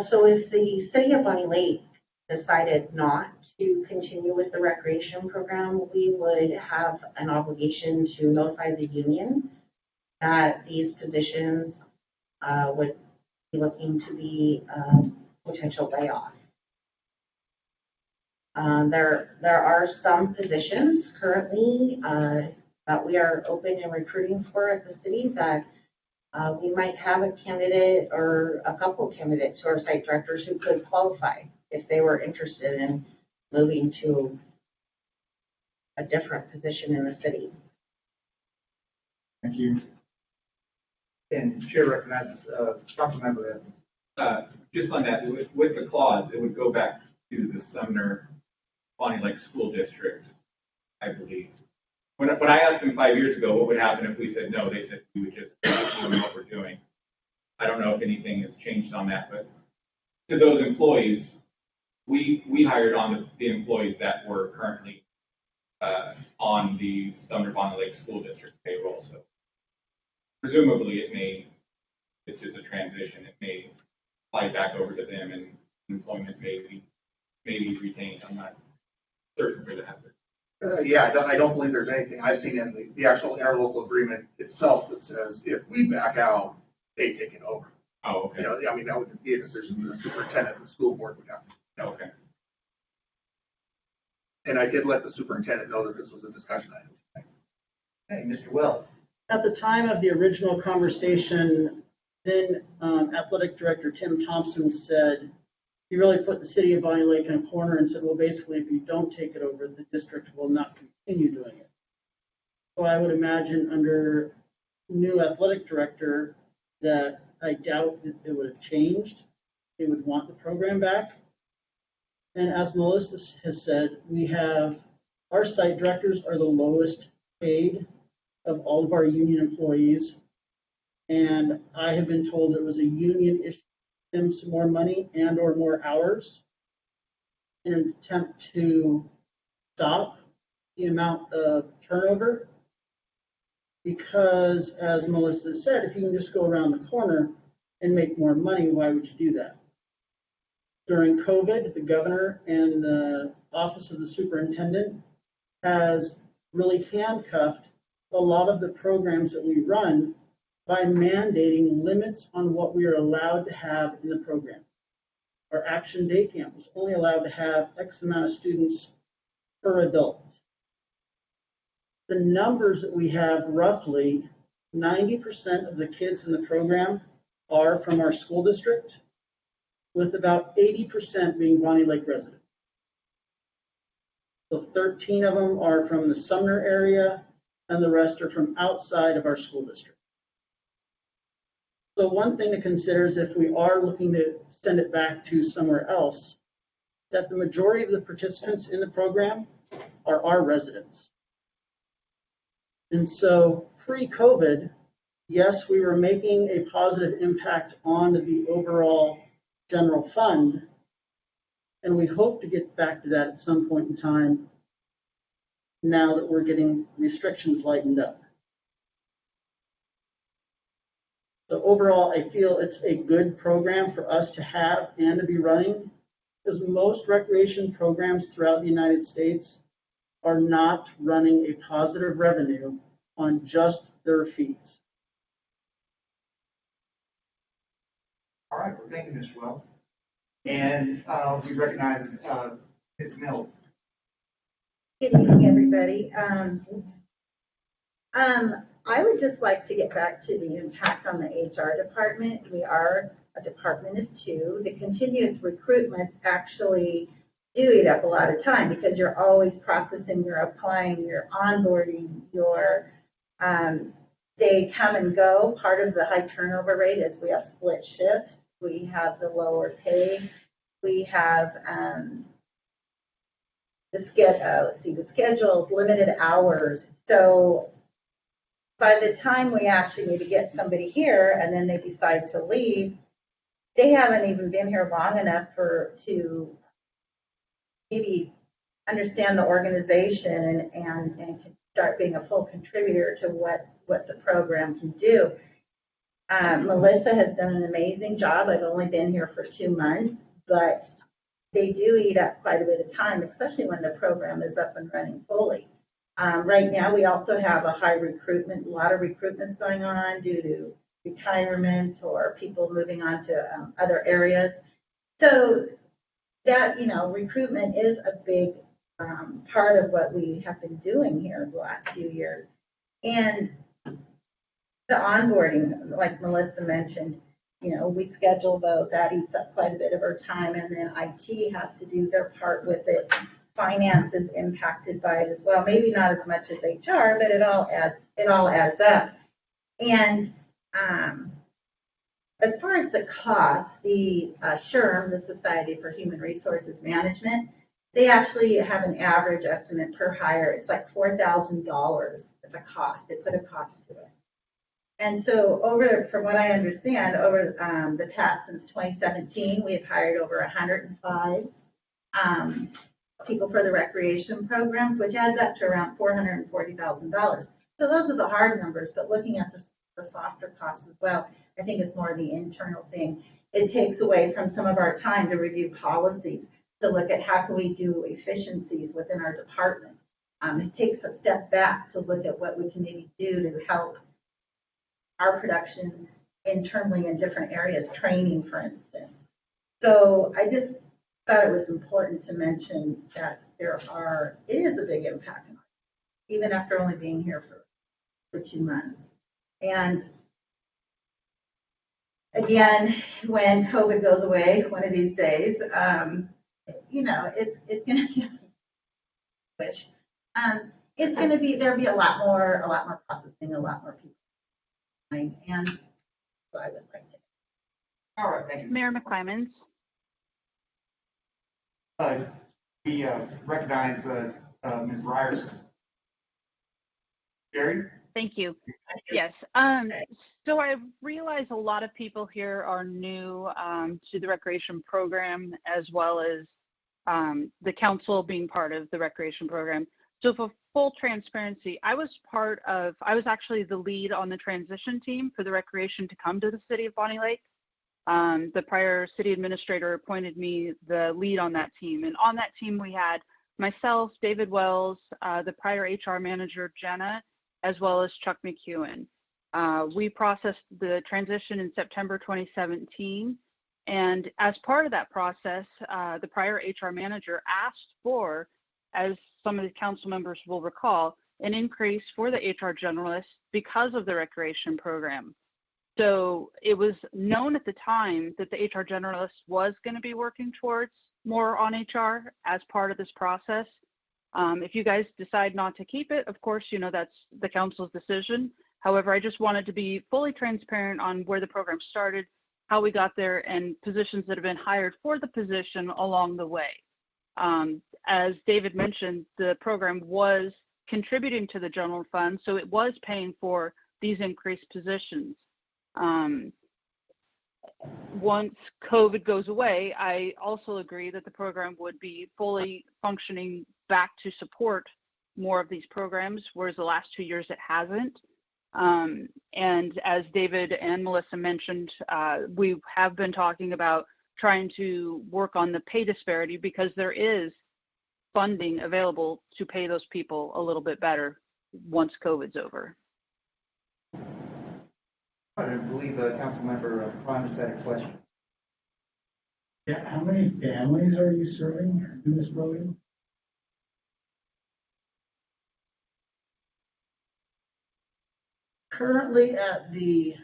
So if the city of Bonney Lake decided not to continue with the recreation program, we would have an obligation to notify the union that these positions would be looking to be potential layoff. There are some positions currently that we are open and recruiting for at the city that we might have a candidate or a couple candidates who are site directors who could qualify if they were interested in moving to a different position in the city.
Thank you.
And Chair recognizes Councilmember Evans.
Just on that, with the clause, it would go back to the Sumner Bonney Lake School District, I believe. When I asked them 5 years ago what would happen if we said no, they said we would just keep doing what we're doing. I don't know if anything has changed on that, but to those employees, we hired on the employees that were currently on the Sumner Bonney Lake School District payroll. So presumably it's just a transition. It may slide back over to them and employment may be retained. I'm not certain for that.
Yeah, I don't believe there's anything I've seen in the actual interlocal agreement itself that says if we back out, they take it over.
Oh, okay.
You know, I mean, that would be a decision the superintendent and the school board would have to.
Okay.
And I did let the superintendent know that this was a discussion item.
Hey, Mr. Wells.
At the time of the original conversation, then Athletic Director Tim Thompson said, he really put the city of Bonney Lake in a corner and said, well, basically, if you don't take it over, the district will not continue doing it. So I would imagine under new athletic director that I doubt that it would have changed. They would want the program back. And as Melissa has said, our site directors are the lowest paid of all of our union employees. And I have been told it was a union issue, them some more money and or more hours in an attempt to stop the amount of turnover. Because as Melissa said, if you can just go around the corner and make more money, why would you do that? During COVID, the governor and the office of the superintendent has really handcuffed a lot of the programs that we run by mandating limits on what we are allowed to have in the program. Our Action Day Camp was only allowed to have X amount of students per adult. The numbers that we have, roughly 90% of the kids in the program are from our school district, with about 80% being Bonney Lake residents. So 13 of them are from the Sumner area, and the rest are from outside of our school district. So one thing to consider is if we are looking to send it back to somewhere else, that the majority of the participants in the program are our residents. And so pre-COVID, yes, we were making a positive impact on the overall general fund, and we hope to get back to that at some point in time now that we're getting restrictions lightened up. So overall, I feel it's a good program for us to have and to be running, because most recreation programs throughout the United States are not running a positive revenue on just their fees.
All right, well, thank you, Mr. Wells. And we recognize Ms. Mills.
Good evening, everybody. I would just like to get back to the impact on the HR department. We are a department of two. The continuous recruitments actually do eat up a lot of time because you're always processing, you're applying, you're onboarding, they come and go. Part of the high turnover rate is we have split shifts. We have the lower pay. We have the schedules, limited hours. So by the time we actually need to get somebody here and then they decide to leave, they haven't even been here long enough to maybe understand the organization and can start being a full contributor to what the program can do. Melissa has done an amazing job. I've only been here for 2 months, but they do eat up quite a bit of time, especially when the program is up and running fully. Right now, we also have a high recruitment, a lot of recruitments going on due to retirements or people moving on to other areas. So that, recruitment is a big part of what we have been doing here the last few years. And the onboarding, like Melissa mentioned, we schedule those. That eats up quite a bit of our time, and then IT has to do their part with it. Finance is impacted by it as well. Maybe not as much as HR, but it all adds up. And as far as the cost, the SHRM, the Society for Human Resources Management, they actually have an average estimate per hire. It's like $4,000 as a cost. They put a cost to it. And so from what I understand, over the past, since 2017, we've hired over 105 people for the recreation programs, which adds up to around $440,000. So those are the hard numbers, but looking at the softer costs as well, I think it's more the internal thing. It takes away from some of our time to review policies, to look at how can we do efficiencies within our department. It takes a step back to look at what we can maybe do to help our production internally in different areas, training, for instance. So I just thought it was important to mention that it is a big impact, even after only being here for 2 months. And again, when COVID goes away one of these days, it's going to be, which it's going to be, there'll be a lot more processing, a lot more people. And so I would like to.
All right, thank you.
Mayor McClymans.
We recognize Ms. Ryerson. Jerry?
Thank you. Yes. So I realize a lot of people here are new to the recreation program, as well as the council being part of the recreation program. So for full transparency, I was actually the lead on the transition team for the recreation to come to the city of Bonney Lake. The prior city administrator appointed me the lead on that team. And on that team, we had myself, David Wells, the prior HR manager, Jenna, as well as Chuck McEwen. We processed the transition in September 2017. And as part of that process, the prior HR manager asked for, as some of the council members will recall, an increase for the HR generalist because of the recreation program. So it was known at the time that the HR generalist was going to be working towards more on HR as part of this process. If you guys decide not to keep it, of course, that's the council's decision. However, I just wanted to be fully transparent on where the program started, how we got there, and positions that have been hired for the position along the way. As David mentioned, the program was contributing to the general fund, so it was paying for these increased positions. Once COVID goes away, I also agree that the program would be fully functioning back to support more of these programs, whereas the last 2 years it hasn't. And as David and Melissa mentioned, we have been talking about trying to work on the pay disparity, because there is funding available to pay those people a little bit better once COVID's over.
I believe Councilmember Primus had a question.
Yeah, how many families are you serving in this program?
Currently at the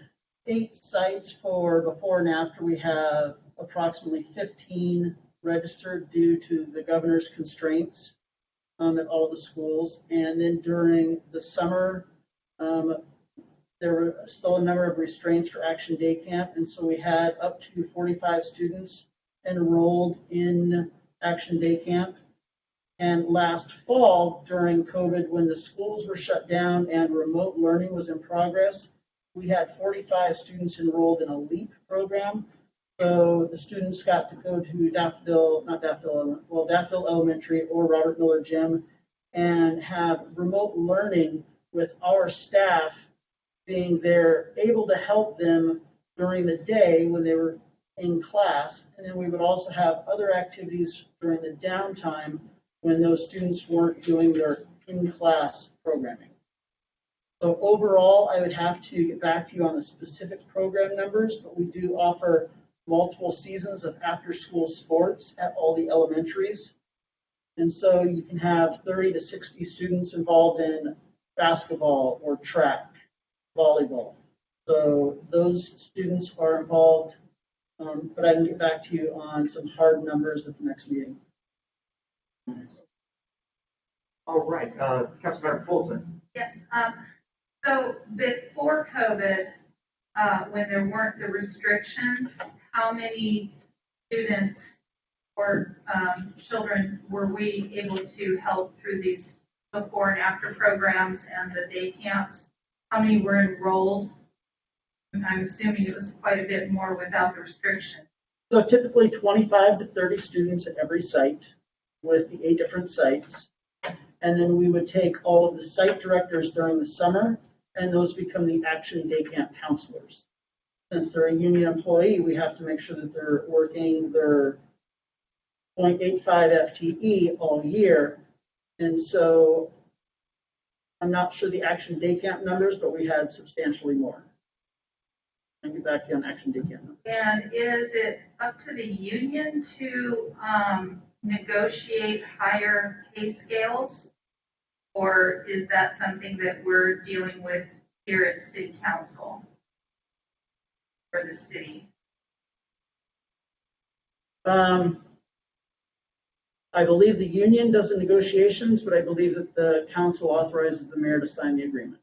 8 sites for before and after, we have approximately 15 registered due to the governor's constraints at all the schools. And then during the summer, there were still a number of restraints for Action Day Camp. And so we had up to 45 students enrolled in Action Day Camp. And last fall, during COVID, when the schools were shut down and remote learning was in progress, we had 45 students enrolled in a LEAP program. So the students got to go to Daffodil Elementary or Robert Miller Gym and have remote learning with our staff being there, able to help them during the day when they were in class. And then we would also have other activities during the downtime when those students weren't doing their in-class programming. So overall, I would have to get back to you on the specific program numbers, but we do offer multiple seasons of after-school sports at all the elementaries. And so you can have 30 to 60 students involved in basketball or track, volleyball. So those students are involved, but I can get back to you on some hard numbers at the next meeting.
All right, Councilmember Fulton.
Yes, so before COVID, when there weren't the restrictions, how many students or children were we able to help through these before and after programs and the day camps? How many were enrolled? I'm assuming it was quite a bit more without the restriction.
So typically 25 to 30 students at every site with the 8 different sites. And then we would take all of the site directors during the summer, and those become the Action Day Camp counselors. Since they're a union employee, we have to make sure that they're working their 0.85 FTE all year. And so I'm not sure the Action Day Camp numbers, but we had substantially more. I'll get back to you on Action Day Camp numbers.
And is it up to the union to negotiate higher pay scales? Or is that something that we're dealing with here as city council for the city?
I believe the union does the negotiations, but I believe that the council authorizes the mayor to sign the agreement.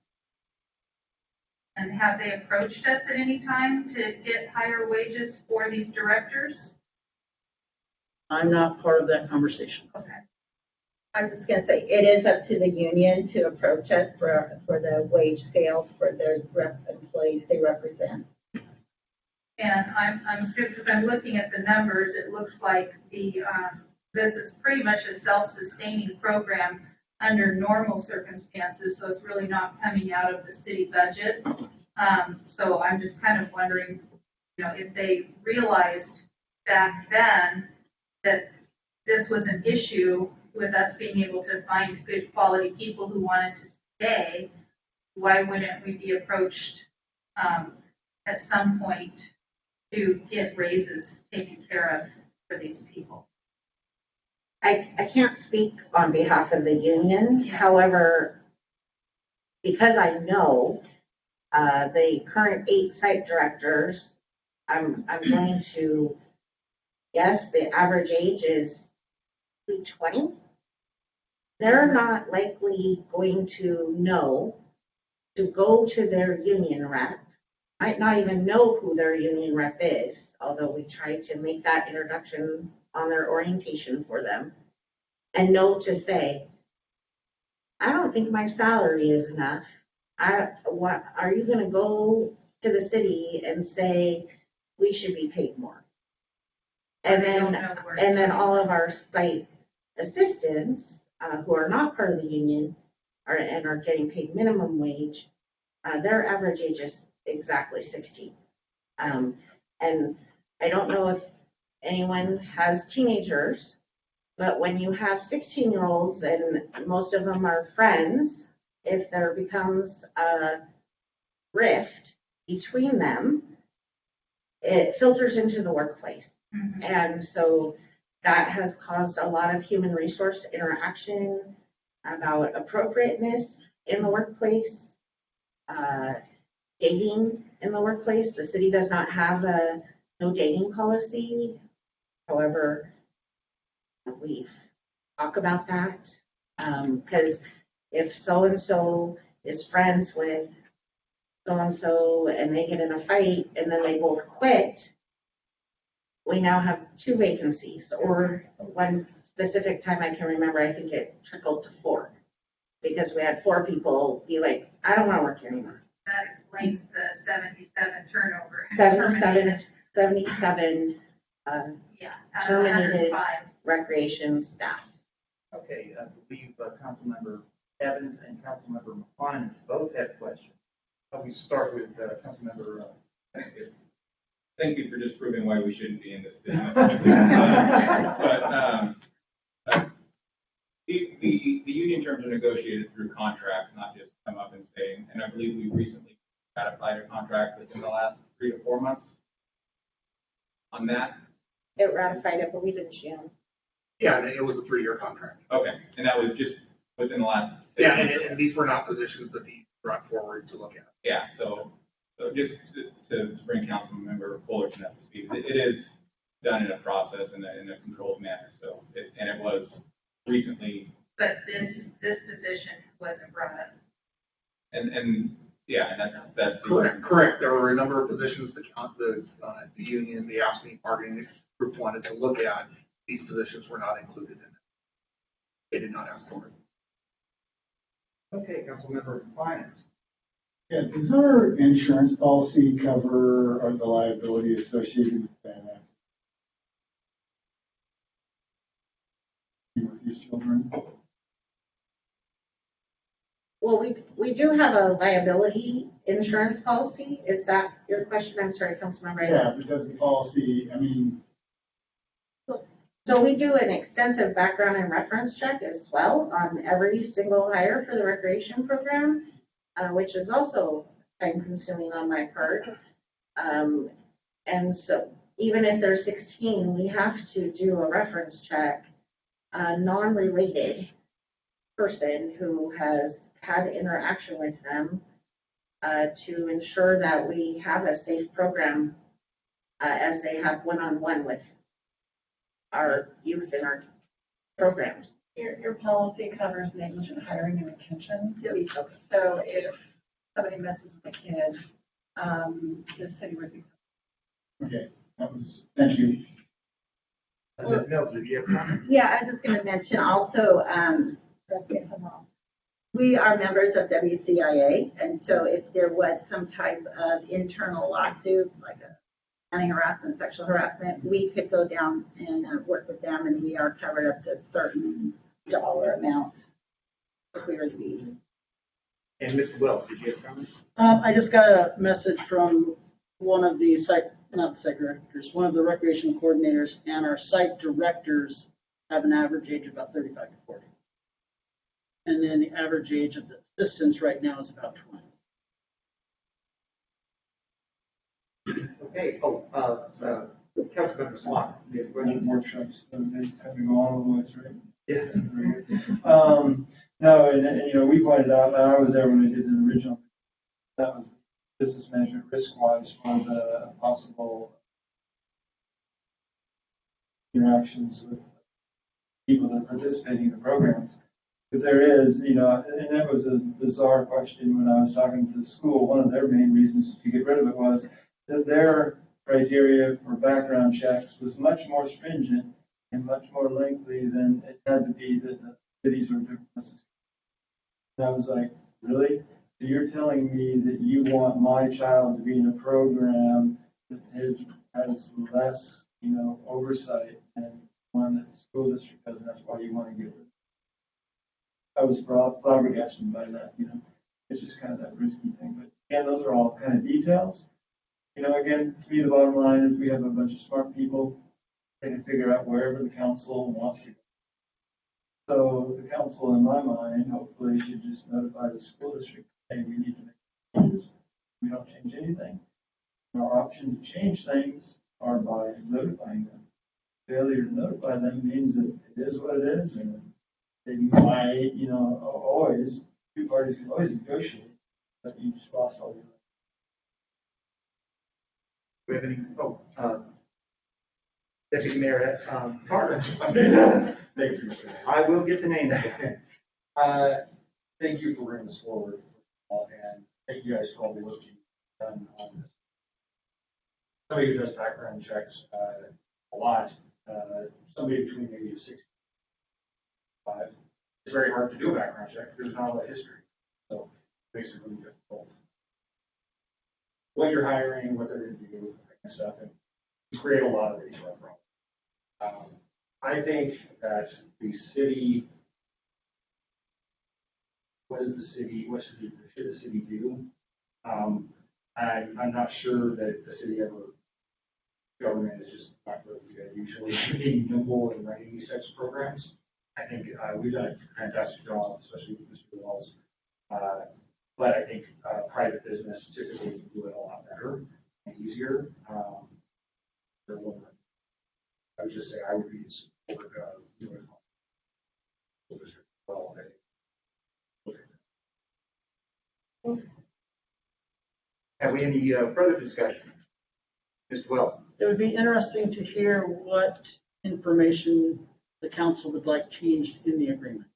And have they approached us at any time to get higher wages for these directors?
I'm not part of that conversation.
Okay.
I was just gonna say, it is up to the union to approach us for the wage scales for their employees they represent.
And I'm because I'm looking at the numbers, it looks like this is pretty much a self-sustaining program under normal circumstances, so it's really not coming out of the city budget. So I'm just kind of wondering, if they realized back then that this was an issue with us being able to find good quality people who wanted to stay, why wouldn't we be approached at some point to get raises taken care of for these people?
I can't speak on behalf of the union. However, because I know the current 8 site directors, I'm going to guess the average age is 20. They're not likely going to know to go to their union rep, might not even know who their union rep is, although we try to make that introduction on their orientation for them, and know to say, I don't think my salary is enough. What are you going to go to the city and say we should be paid more? And then all of our site assistants who are not part of the union are getting paid minimum wage, their average age is exactly 16. And I don't know if anyone has teenagers, but when you have 16-year-olds and most of them are friends, if there becomes a rift between them, it filters into the workplace. Mm-hmm. And so that has caused a lot of human resource interaction about appropriateness in the workplace, dating in the workplace. The city does not have a no dating policy. However, we talk about that because if so-and-so is friends with so-and-so and they get in a fight and then they both quit, we now have 2 vacancies or 1 specific time I can remember, I think it trickled to 4. Because we had 4 people be like, I don't want to work here anymore.
That explains the 77 turnover.
77
Yeah. out of
terminated
105.
recreation staff.
Okay, I believe Councilmember Evans and Councilmember McClymont both had questions. We start with Councilmember.
Thank you for disproving why we shouldn't be in this business. The union terms are negotiated through contracts, not just come up and say, and I believe we recently ratified a contract within the last 3 to 4 months on that.
It ratified, I believe, in June.
Yeah, and it was a 3-year contract.
Okay, and that was just within the last 6
Yeah,
months.
and these were not positions that he brought forward to look at.
Yeah, so just to bring Councilmember Fullerton up to speed, it is done in a process in a controlled manner. So, it was recently.
But this position wasn't brought up.
And yeah, and that's
Correct. There were a number of positions that the union, the AFSCME bargaining group wanted to look at. These positions were not included in it. They did not ask for it.
Okay, Councilmember McClymont.
Yeah, does our insurance policy cover the liability associated with that? With these children?
Well, we do have a liability insurance policy. Is that your question? I'm sorry, Councilmember.
Yeah, because the policy, I mean.
So we do an extensive background and reference check as well on every single hire for the recreation program, which is also time consuming on my part. And so even if they're 16, we have to do a reference check, a non-related person who has had interaction with them to ensure that we have a safe program as they have one-on-one with our youth in our programs.
Your policy covers negligent hiring and retention. So if somebody messes with a kid, the city would be.
Okay, thank you.
Ms. Mills, did you have comments?
Yeah, I was just going to mention also, we are members of WCIA, and so if there was some type of internal lawsuit, like a county harassment, sexual harassment, we could go down and work with them, and we are covered up to a certain dollar amount if we were to be.
And Mr. Wells, did you have comments?
I just got a message from one of the not site directors, one of the recreation coordinators, and our site directors have an average age of about 35 to 40. And then the average age of the assistants right now is about 20.
Okay, Councilmember Swan.
Running workshops, so they have to go all the way, right?
Yeah.
No, and we pointed out, and I was there when we did the original, that was business management risk-wise for the possible interactions with people that are participating in the programs. Because there is, and that was a bizarre question when I was talking to the school. One of their main reasons to get rid of it was that their criteria for background checks was much more stringent and much more lengthy than it had to be that the cities or differences. And I was like, really? So you're telling me that you want my child to be in a program that has less, oversight than one that the school district does, and that's why you want to get rid of it? I was flabbergasted by that, It's just kind of that risky thing. But again, those are all kind of details. Again, to me, the bottom line is we have a bunch of smart people. They can figure out wherever the council wants to go. So the council, in my mind, hopefully should just notify the school district, hey, we need to make changes. We don't change anything. And our option to change things are by notifying them. Failure to notify them means that it is what it is, and they might, always, two parties can always negotiate, but you just lost all your.
Do we have any, Deputy Mayor, comments?
Thank you.
I will get the names.
Thank you for bringing this forward, and thank you guys for all the work you've done on this. Somebody who does background checks a lot, somebody between maybe 60 But it's very hard to do a background check. There's not a lot of history. So it makes it really difficult. What you're hiring, what they're going to do, that kind of stuff, and create a lot of HR problems. I think that the city, what should the city do? I'm not sure that the city government is just not really good. Usually being nimble and running these types of programs. I think we've done a fantastic job, especially with Mr. Wells. But I think private business typically can do it a lot better and easier. I would just say I would be in support of doing it well.
Have we any further discussion? Mr. Wells?
It would be interesting to hear what information the council would like changed in the agreement.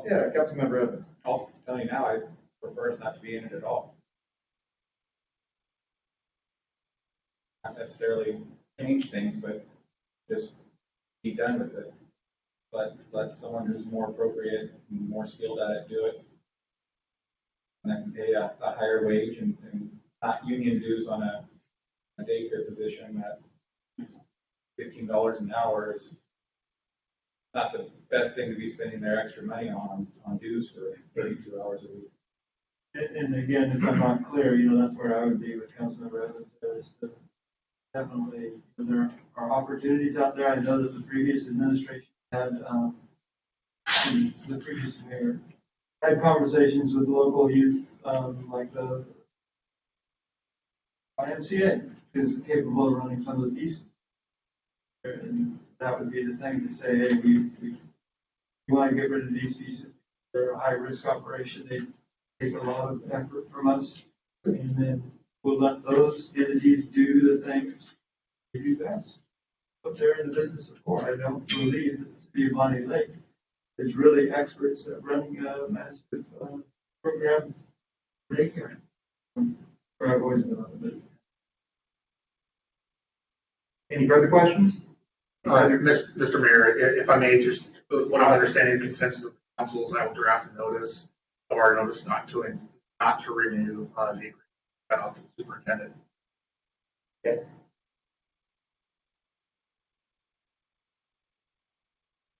Yeah, Councilmember Evans.
I'll tell you now, I prefer us not to be in it at all. Not necessarily change things, but just be done with it. Let someone who's more appropriate and more skilled at it do it. And that can pay a higher wage and not union dues on a daycare position at $15 an hour is not the best thing to be spending their extra money on dues for 32 hours a week.
And again, if I'm not clear, that's where I would be with Councilmember Evans. Is to definitely, there are opportunities out there. I know that the previous administration had, the previous mayor had conversations with local youth, like the YMCA is capable of running some of the pieces. And that would be the thing to say, hey, we want to get rid of these pieces. They're a high risk operation. They take a lot of effort from us. And then we'll let those entities do the things they do best. What they're in the business of for. I don't believe that the city of Bonney Lake is really experts at running a massive program for daycare. Where I've always been on the business.
Any further questions?
Mr. Mayor, if I may, just what I'm understanding the consensus of the council is I will draft a notice of our notice not to renew the agreement to the superintendent.
Okay.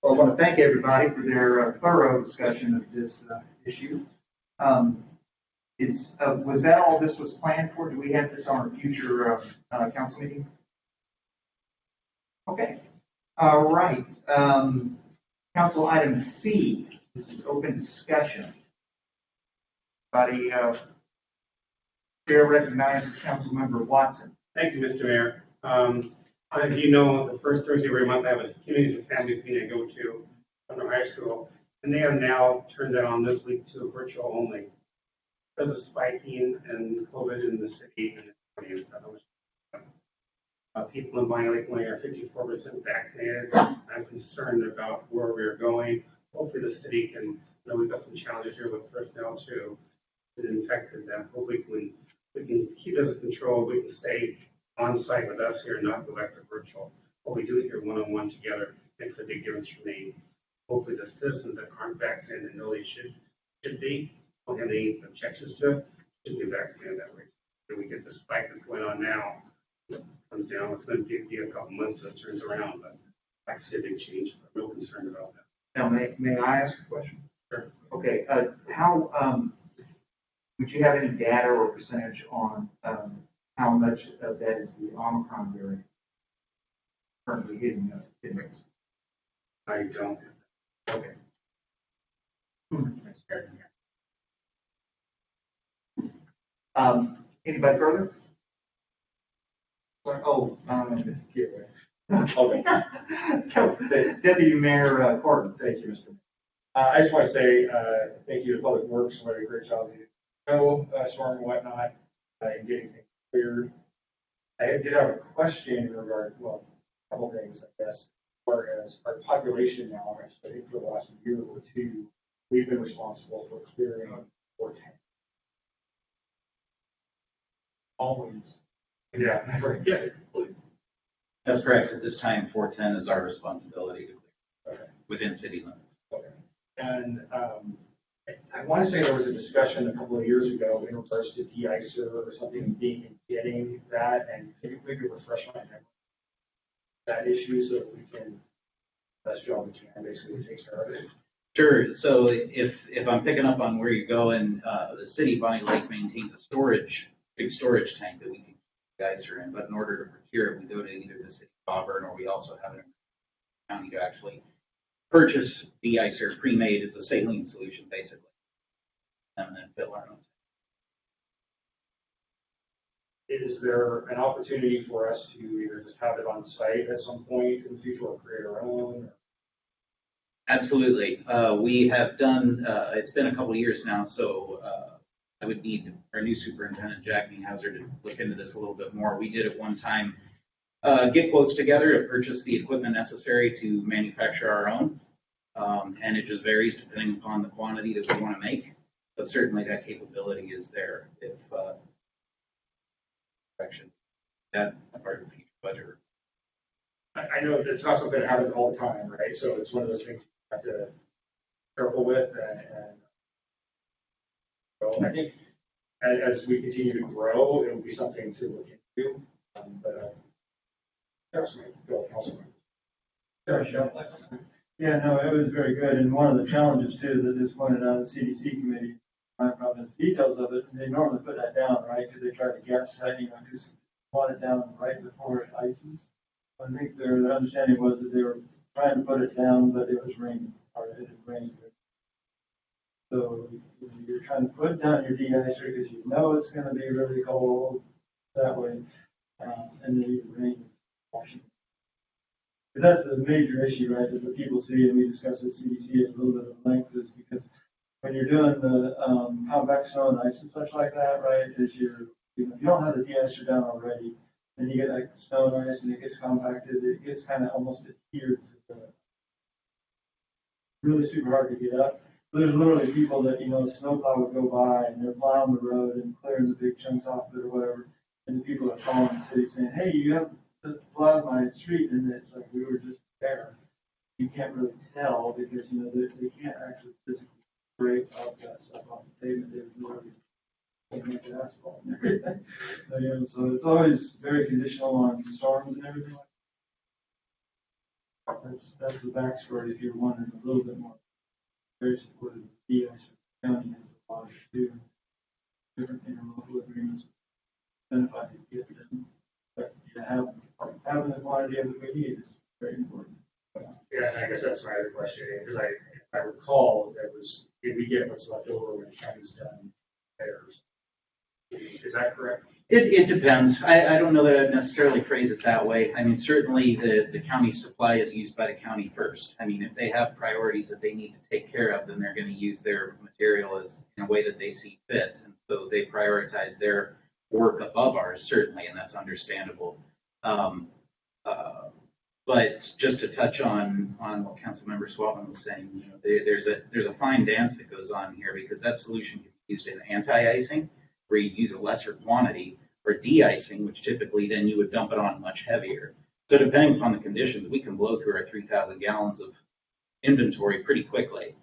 Well, I want to thank everybody for their thorough discussion of this issue. Was that all this was planned for? Do we have this on a future council meeting? Okay. All right. Council item C. This is open discussion. Chair recognizes Councilmember Watson.
Thank you, Mr. Mayor. As you know, the first Thursday of every month I have a community and families meeting I go to from the high school, and they have now turned it on this week to virtual only because of spiking and COVID in the city and the county and stuff. People in Bonney Lake only are 54% vaccinated. I'm concerned about where we're going. Hopefully the city can, we've got some challenges here with personnel too that infected them. Hopefully we can keep it under control. We can stay on site with us here and not go back to virtual. What we do here one-on-one together makes a big difference for me. Hopefully the citizens that aren't vaccinated and know they should be, don't have any objections to it, should be vaccinated that way. If we get the spike that's going on now, it comes down, it's going to be a couple months till it turns around, but I see a big change. I'm real concerned about that.
Now, may I ask a question?
Sure.
Okay. How would you have any data or percentage on how much of that is the Omicron variant currently hitting us?
I don't.
Okay. Anybody further? Oh, okay. Deputy Mayor Corton.
Thank you, Mr. Mayor. I just want to say thank you to Public Works for a great job. Storm and whatnot, and getting things cleared. I did have a question in regard, well, a couple things, I guess, as far as our population now. I think for the last year or two, we've been responsible for clearing 410.
Always.
Yeah, very good.
That's correct. At this time, 410 is our responsibility to clear within city limits.
And I want to say there was a discussion a couple of years ago in regards to de-icer or something getting that, and maybe refresh my memory. That issue so that we can, best job we can, basically take care of it.
Sure. So if I'm picking up on where you're going, the city of Bonney Lake maintains a big storage tank that we can guys are in, but in order to procure it, we go to either the city of Auburn or we also have an county to actually purchase de-icer pre-made. It's a saline solution basically, and then fill our own.
Is there an opportunity for us to either just have it on site at some point in the future or create our own?
Absolutely. We have done, it's been a couple of years now, so I would need our new superintendent, Jack Niehauser, to look into this a little bit more. We did at one time get quotes together to purchase the equipment necessary to manufacture our own. And it just varies depending upon the quantity that we want to make. But certainly that capability is there if that part of the future budget.
I know it's not something that happens all the time, right? So it's one of those things you have to be careful with. And so I think as we continue to grow, it will be something to look into. But that's my bill, Councilman.
Yeah, no, it was very good. And one of the challenges too that is pointed out in the CDC committee, my problem is details of it. And they normally put that down, right? Because they try to guess how, just want it down right before it ices. I think their understanding was that they were trying to put it down, but it was raining, or it had rained. So you're trying to put down your de-icer because you know it's going to be really cold that way, and then the rain is washing. Because that's the major issue, right? That the people see, and we discussed at CDC at a little bit of length, is because when you're doing the compact snow and ice and such like that, right? Is if you don't have the de-icer down already, then you get like snow and ice, and it gets compacted. It gets kind of almost adhered to the really super hard to get up. So there's literally people that snowplow would go by and they're plowing the road and clearing the big chunks off of it or whatever, and the people are calling the city saying, "Hey, you have plowed my street," and it's like we were just there. You can't really tell because they can't actually physically break up that stuff off the pavement. They would literally make it asphalt and everything. So it's always very conditional on storms and everything. That's the backstory. If you're wondering a little bit more, very supportive of the county has a lot to do different interlocal agreements, identify to get them, but having the quantity of it we need is very important.
Yeah, and I guess that's my other question, because I recall did we get what's left over when the county's done theirs? Is that correct?
It depends. I don't know that I'd necessarily phrase it that way. I mean, certainly the county supply is used by the county first. I mean, if they have priorities that they need to take care of, then they're going to use their material as in a way that they see fit. And so they prioritize their work above ours, certainly, and that's understandable. But just to touch on what Councilmember Swabman was saying, there's a fine dance that goes on here because that solution can be used in anti-icing, where you use a lesser quantity, or de-icing, which typically then you would dump it on much heavier. So depending upon the conditions, we can blow through our 3,000 gallons of inventory pretty quickly.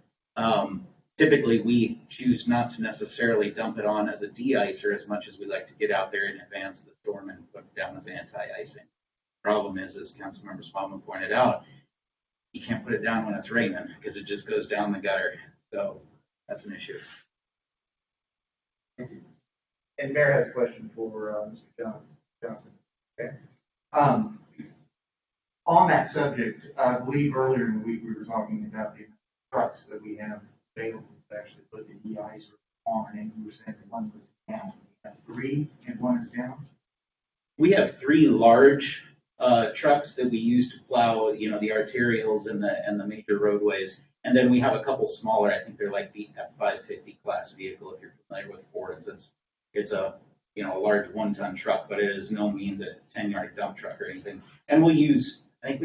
Typically, we choose not to necessarily dump it on as a de-icer as much as we like to get out there in advance of the storm and put it down as anti-icing. Problem is, as Councilmember Spalman pointed out, you can't put it down when it's raining because it just goes down the gutter. So that's an issue.
Thank you. And Mayor has a question for Mr. Johnson. Okay. On that subject, I believe earlier in the week we were talking about the trucks that we have available to actually put the de-icer on, and we were saying that one was down. We have 3 and 1 is down.
We have 3 large trucks that we use to plow, the arterials and the major roadways, and then we have a couple smaller. I think they're like the F550 class vehicle. If you're familiar with Fords, it's a large 1-ton truck, but it is no means a 10-yard dump truck or anything. And we'll use, I'd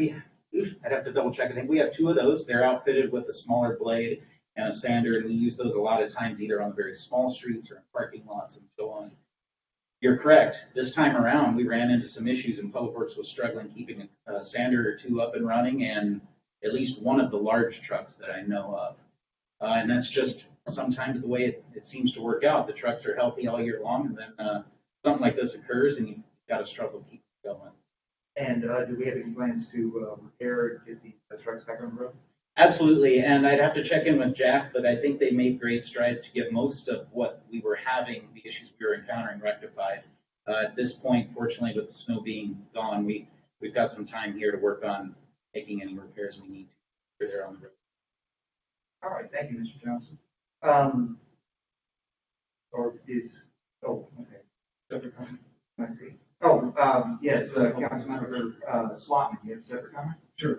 have to double check. I think we have 2 of those. They're outfitted with a smaller blade and a sander, and we use those a lot of times either on very small streets or in parking lots and so on.
You're correct. This time around, we ran into some issues and Public Works was struggling keeping a standard or two up and running and at least one of the large trucks that I know of. And that's just sometimes the way it seems to work out. The trucks are healthy all year long and then something like this occurs and you've got to struggle to keep it going.
And do we have any plans to repair, get these trucks back on the road?
Absolutely, and I'd have to check in with Jack, but I think they made great strides to get most of what we were having, the issues we were encountering, rectified. At this point, fortunately, with the snow being gone, we've got some time here to work on making any repairs we need to. They're on the road.
All right, thank you, Mr. Johnson. Separate comment? I see. Yes, Councilmember Swatman, you have a separate comment?
Sure,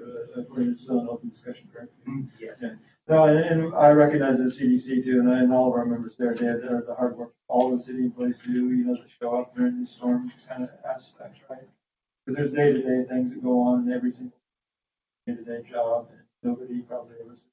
we're still in open discussion, correct?
Yes.
Yeah. No, and I recognize the CDC too, and all of our members there, they have the hard work all the city employees do, to show up during these storm kind of aspects, right? Because there's day-to-day things that go on in every single day-to-day job, and nobody probably ever sees.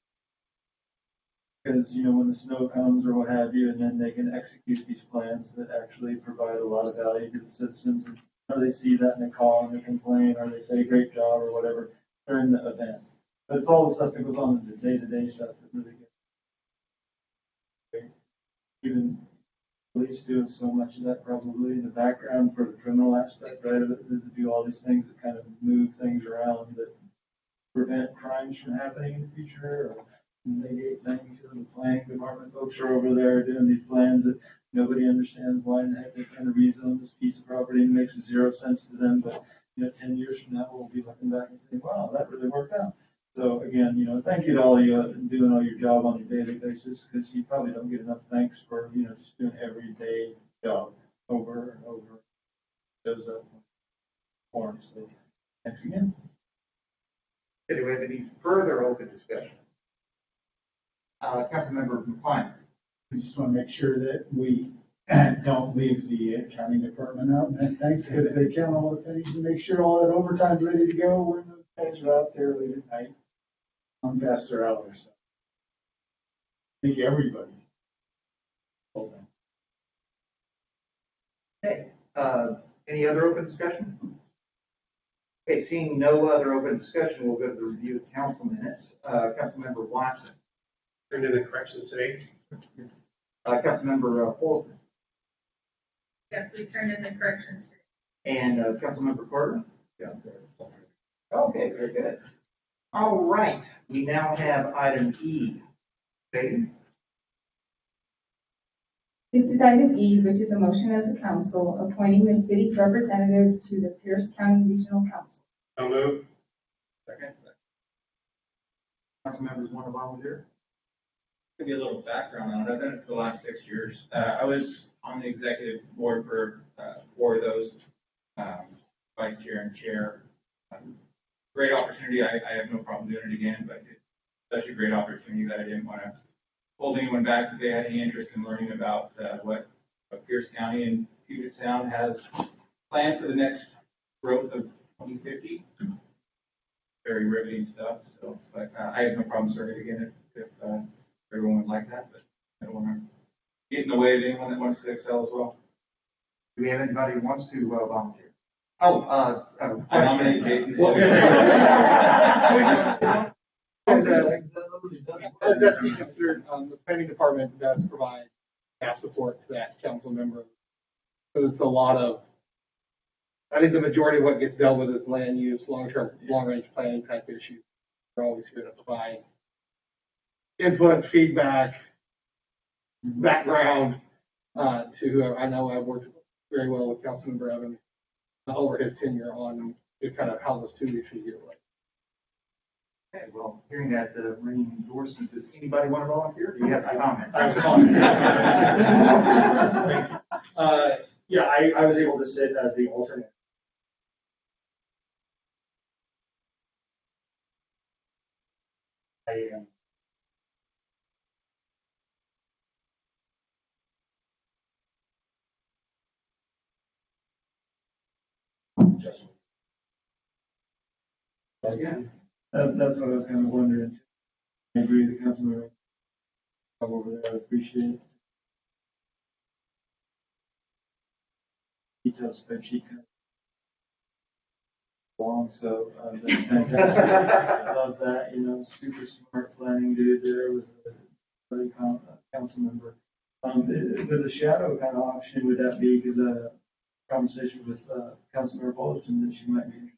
Because, when the snow comes or what have you, and then they can execute these plans that actually provide a lot of value to the citizens. And they see that and they call and they complain or they say great job or whatever during the event. But it's all the stuff that goes on in the day-to-day stuff that really gets. Even police do so much of that probably in the background for the criminal aspect, right, of it, to do all these things that kind of move things around that prevent crimes from happening in the future or negate things. The planning department folks are over there doing these plans that nobody understands why in the heck they're trying to rezone this piece of property and makes zero sense to them. But 10 years from now, we'll be looking back and saying, wow, that really worked out. So again, thank you to all of you doing all your job on a daily basis, because you probably don't get enough thanks for, just doing everyday job over and over. Shows up for them. So thanks again.
Do we have any further open discussion? Councilmember compliance.
We just want to make sure that we don't leave the county department out. And thanks, because they count all the pennies and make sure all that overtime's ready to go when those guys are out there late at night on past their hours. Thank you, everybody.
Okay. Any other open discussion? Okay, seeing no other open discussion, we'll go to the review of council minutes. Councilmember Watson.
Turned in the corrections today.
Councilmember Fulton.
Yes, we turned in the corrections.
And Councilmember Carter. Yeah. Okay, very good. All right, we now have item E. David?
This is item E, which is a motion of the council appointing the city's representative to the Pierce County Regional Council.
So moved.
Second. Councilmembers want to volunteer?
Give you a little background on it. I've done it for the last 6 years. I was on the executive board for 4 of those, vice chair and chair. Great opportunity. I have no problem doing it again, but it's such a great opportunity that I didn't want to hold anyone back if they had any interest in learning about what Pierce County and Puget Sound has planned for the next growth of 2050. Very riveting stuff. So, but I have no problem starting again if everyone would like that, but I don't want to get in the way of anyone that wants to excel as well.
Do we have anybody who wants to volunteer?
I nominate Jason.
As that to be considered, the planning department does provide staff support to that council member. So it's a lot of, I think the majority of what gets dealt with is land use, long-term, long-range planning type issues. We're always here to provide input, feedback, background to whoever. I know I've worked very well with Councilmember Evans over his tenure on kind of how those 2 issues get related.
Okay, well, hearing that ringing endorsement, does anybody want to volunteer? Do you have a comment?
I have a comment. Thank you. Yeah, I was able to sit as the alternate. I am. Just.
Again, that's what I was kind of wondering. I agree with the councilman over there. I appreciate it. Excel spreadsheet kind of long, so that's fantastic. I love that, super smart planning dude there with the council member. With a shadow kind of option, would that be because a conversation with Councilmember Fullerton that she might be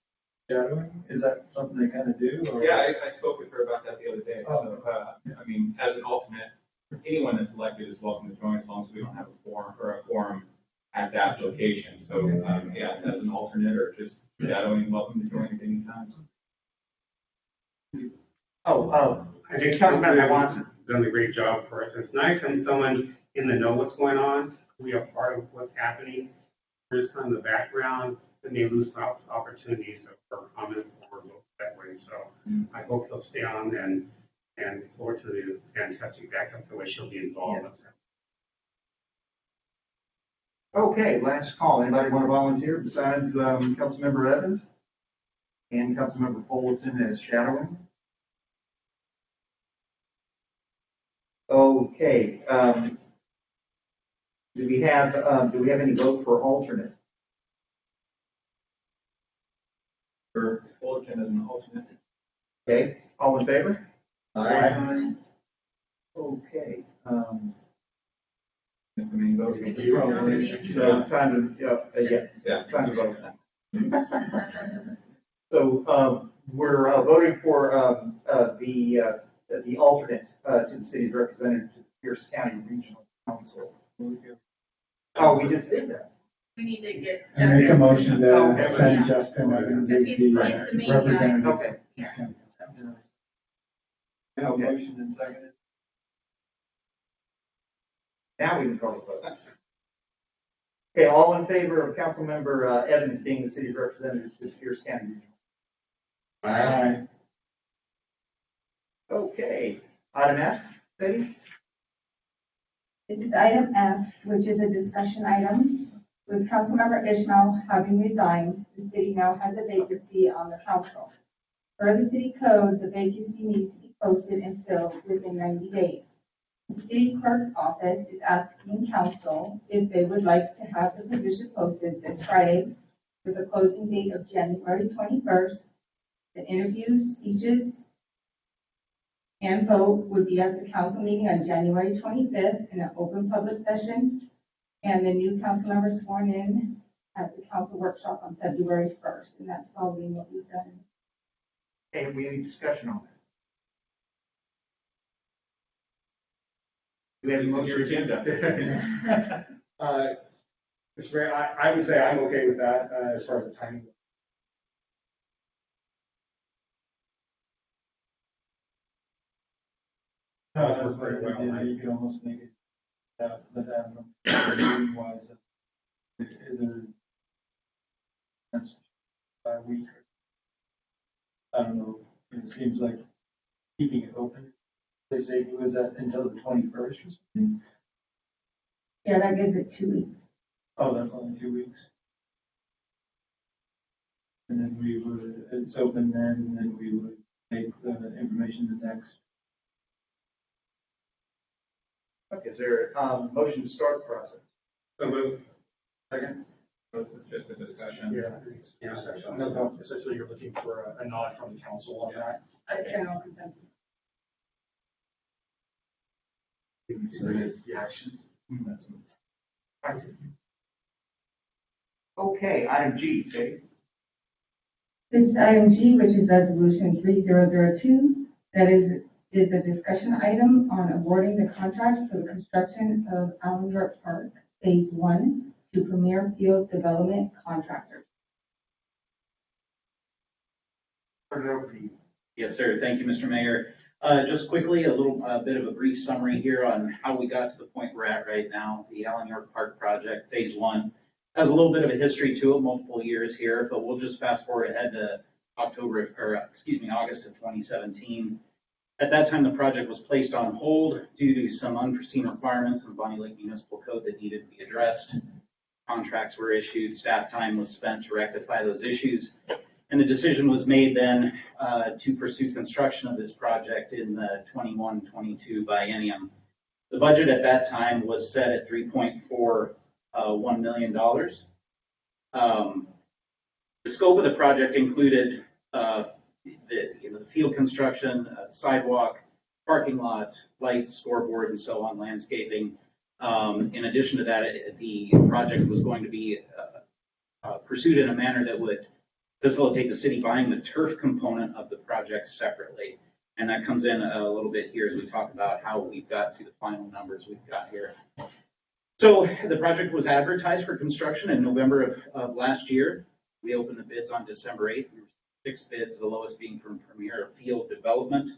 shadowing? Is that something they kind of do? Or?
Yeah, I spoke with her about that the other day.
Oh.
So, I mean, as an alternate, anyone that's elected is welcome to join as long as we don't have a quorum at that location. So, yeah, as an alternate or just shadowing, welcome to join at any time.
I think Councilmember Watson done a great job for us. It's nice when someone's in the know what's going on, we are part of what's happening. We're just on the background, and they lose opportunities for comments or vote that way. So I hope he'll stay on and look forward to the fantastic backup the way she'll be involved.
Yes. Okay, last call. Anybody want to volunteer besides Councilmember Evans and Councilmember Fullerton as shadowing? Okay. Do we have any vote for alternate?
For Fullerton as an alternate.
Okay, all in favor?
Aye.
Okay.
That's the main vote.
So time to, yes.
Yeah.
Time to vote. So we're voting for the alternate to the city's representative to the Pierce County Regional Council. Oh, we just did that.
We need to get.
I make a motion to
Okay.
send Justin Evans as
He's
the
the main guy.
representative.
Okay.
Have a motion and seconded.
Now we can call the vote. Okay, all in favor of Councilmember Evans being the city's representative to the Pierce County Regional?
Aye.
Okay, item F, Sadie?
This is item F, which is a discussion item. With Councilmember Ishmael having resigned, the city now has a vacancy on the council. Per the city code, the vacancy needs to be posted and filled within 90 days. The city clerk's office is asking council if they would like to have the position posted this Friday with a closing date of January 21st. The interviews, speeches, and vote would be at the council meeting on January 25th in an open public session, and the new council members sworn in at the council workshop on February 1st, and that's following what we've done.
Okay, we have any discussion on that? Do we have any
This is your
motion?
agenda.
Mr. Mayor, I would say I'm okay with that as far as the timing.
That's very well. You can almost make it, but that, wise, either that's by week. I don't know, it seems like keeping it open. They say, was that until the 21st or something?
Yeah, that gives it 2 weeks.
Oh, that's only 2 weeks. And then it's open then, and then we would make the information the next.
Okay, is there a motion to start the process?
So move.
Second?
This is just a discussion.
Yeah. No, essentially you're looking for a nod from the council on that.
A general consensus.
Yes.
Okay, item G, Sadie.
This is item G, which is resolution 3002, that is a discussion item on awarding the contract for the construction of Allen York Park, Phase 1, to Premier Field Development Contractors.
Turn it over to you.
Yes, sir. Thank you, Mr. Mayor. Just quickly, a little bit of a brief summary here on how we got to the point we're at right now. The Allen York Park project, Phase 1, has a little bit of a history to it, multiple years here, but we'll just fast forward ahead to August of 2017. At that time, the project was placed on hold due to some unforeseen requirements in the Bonney Lake Municipal Code that needed to be addressed. Contracts were issued, staff time was spent to rectify those issues, and the decision was made then to pursue construction of this project in the 21-22 biennium. The budget at that time was set at $3.41 million. The scope of the project included the field construction, sidewalk, parking lot, lights, scoreboard, and so on, landscaping. In addition to that, the project was going to be pursued in a manner that would facilitate the city buying the turf component of the project separately. And that comes in a little bit here as we talk about how we've got to the final numbers we've got here. So the project was advertised for construction in November of last year. We opened the bids on December 8th. We received 6 bids, the lowest being from Premier Field Development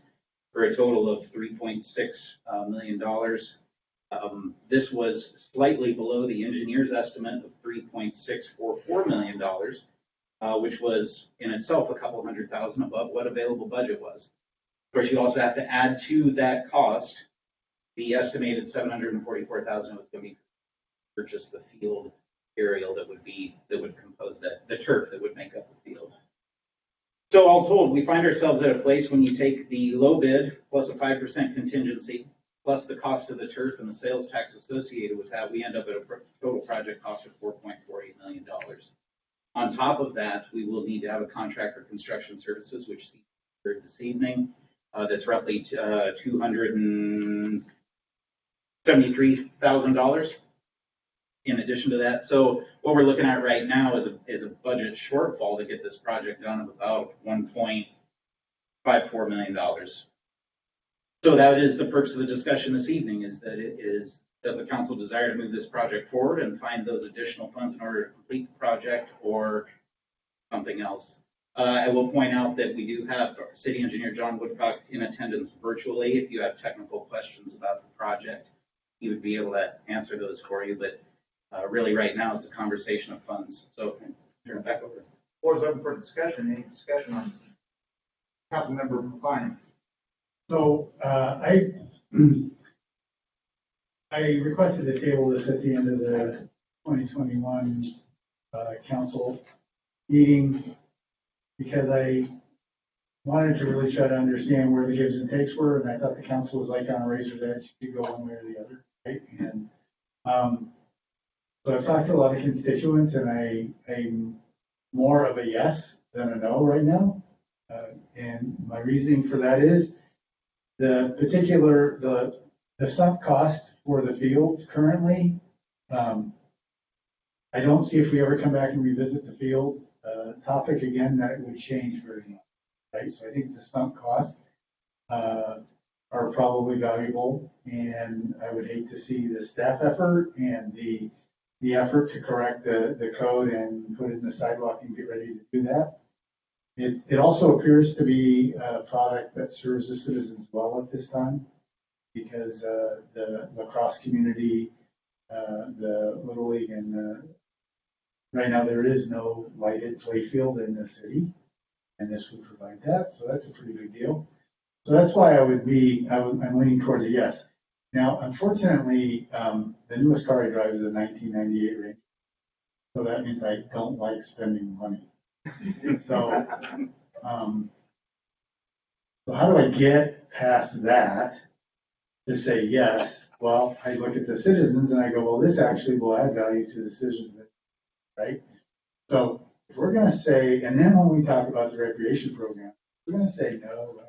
for a total of $3.6 million. This was slightly below the engineer's estimate of $3.644 million, which was in itself a couple $100,000 above what available budget was. Of course, you also have to add to that cost the estimated $744,000 was going to be purchase the field aerial that would compose the turf that would make up the field. So all told, we find ourselves at a place when you take the low bid plus a 5% contingency plus the cost of the turf and the sales tax associated with that, we end up at a total project cost of $4.48 million. On top of that, we will need to have a contract for construction services, which you heard this evening. That's roughly $273,000 in addition to that. So what we're looking at right now is a budget shortfall to get this project done of about $1.54 million. So that is the purpose of the discussion this evening, is that does the council desire to move this project forward and find those additional funds in order to complete the project, or something else? I will point out that we do have City Engineer John Woodcock in attendance virtually. If you have technical questions about the project, he would be able to answer those for you. But really, right now, it's a conversation of funds. So, turn it back over.
Floor is open for discussion. Any discussion on Councilmember Bonney?
So I requested to table this at the end of the 2021 council meeting because I wanted to really try to understand where the gives and takes were, and I thought the council was like on a razor's edge to go one way or the other, right? And so I've talked to a lot of constituents, and I'm more of a yes than a no right now. And my reasoning for that is the sunk cost for the field currently. I don't see if we ever come back and revisit the field topic again that it would change very much, right? So I think the sunk costs are probably valuable, and I would hate to see the staff effort and the effort to correct the code and put it in the sidewalk and get ready to do that. It also appears to be a product that serves the citizens well at this time, because the lacrosse community, the Little League, and right now there is no lighted play field in the city, and this would provide that. So that's a pretty big deal. So that's why I'm leaning towards a yes. Now, unfortunately, the newest car I drive is a 1998 Ranger, so that means I don't like spending money. So, so how do I get past that to say yes? Well, I look at the citizens and I go, well, this actually will add value to the citizens, right? So if we're going to say, and then when we talk about the recreation program, we're going to say no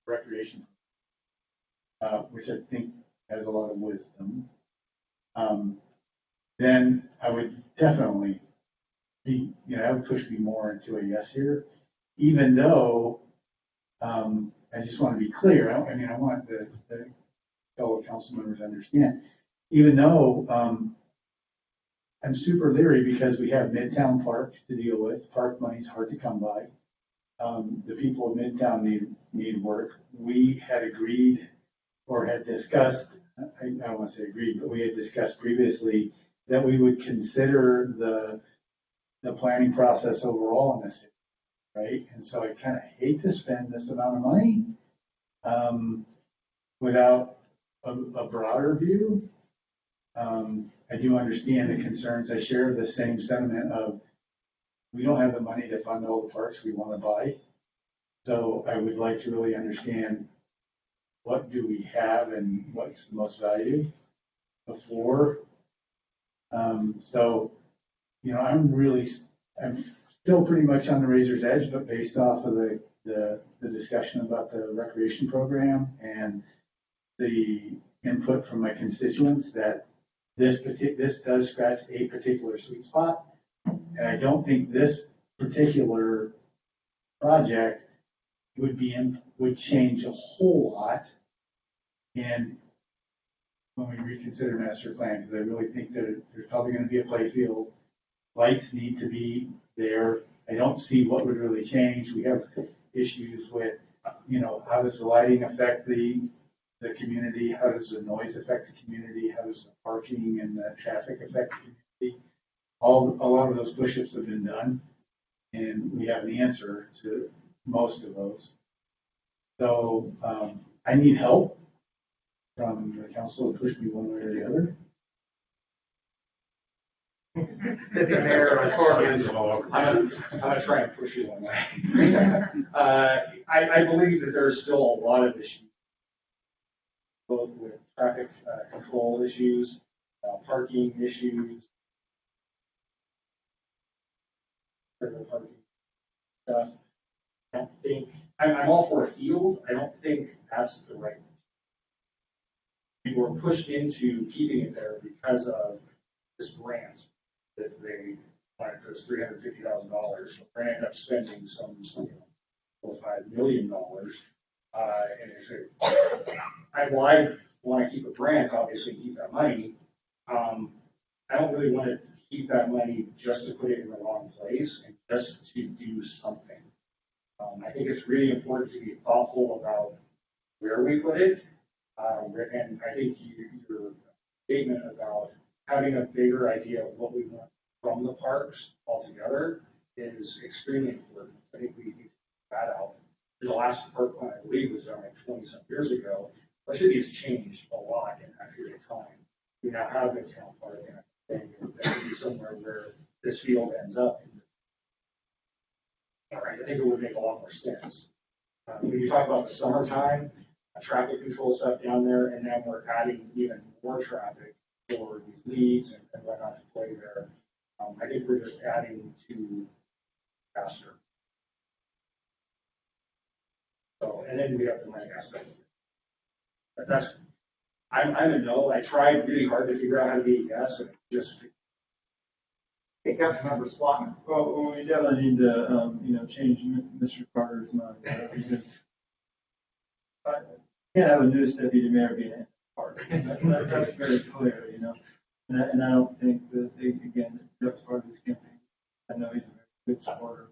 recreation, which I think has a lot of wisdom. Then I would definitely I would push me more into a yes here, even though I just want to be clear. I want the fellow council members to understand, even though I'm super leery because we have Midtown Park to deal with. Park money's hard to come by. The people of Midtown need work. We had agreed or had discussed, I don't want to say agreed, but we had discussed previously that we would consider the planning process overall in the city, right? And so I kind of hate to spend this amount of money without a broader view. I do understand the concerns. I share the same sentiment of we don't have the money to fund all the parks we want to buy. So I would like to really understand what do we have and what's the most value before. So, I'm really I'm still pretty much on the razor's edge, but based off of the discussion about the recreation program and the input from my constituents, that this does scratch a particular sweet spot. And I don't think this particular project would change a whole lot. And when we reconsider master plan, because I really think that there's probably going to be a play field. Lights need to be there. I don't see what would really change. We have issues with, how does the lighting affect the community? How does the noise affect the community? How does the parking and the traffic affect the community? A lot of those push-ups have been done, and we have an answer to most of those. So I need help from the council to push me one way or the other.
Mayor, I'm going to try and push you one way. I believe that there's still a lot of issues, both with traffic control issues, parking issues, parking stuff. I don't think, I'm all for a field. I don't think that's the right. People were pushed into keeping it there because of this grant that they applied for this $350,000. We're going to end up spending some $4 or $5 million. And if it, I want to keep a grant, obviously keep that money. I don't really want to keep that money just to put it in the wrong place and just to do something. I think it's really important to be thoughtful about where we put it. And I think your statement about having a bigger idea of what we want from the parks altogether is extremely important. I think we need to figure that out. The last park plan, I believe, was done like 20-some years ago. But city has changed a lot in that period of time. We now have a town park, and I think that would be somewhere where this field ends up. All right, I think it would make a lot more sense. When you talk about the summertime, traffic control stuff down there, and then we're adding even more traffic for these leagues and whatnot to play there. I think we're just adding to faster. So, and then we have the money aspect. But that's, I'm a no. I tried really hard to figure out how to be a yes, and it just.
Hey, Councilmember Swatman.
Well, we definitely need to, change Mr. Carter's mind. Because I can't have a new deputy mayor being a part. That's very clear, And I don't think that, again, Jeff's part of his campaign. I know he's a very good supporter.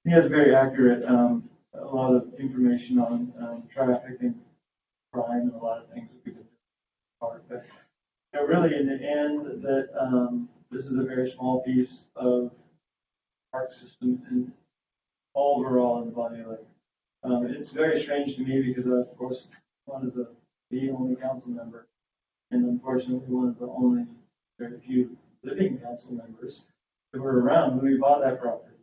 He has very accurate, a lot of information on traffic and crime and a lot of things that we can do. But really, in the end, that this is a very small piece of park system and overall in Bonney Lake. It's very strange to me because I, of course, one of the only council member, and unfortunately one of the only very few living council members that were around when we bought that property.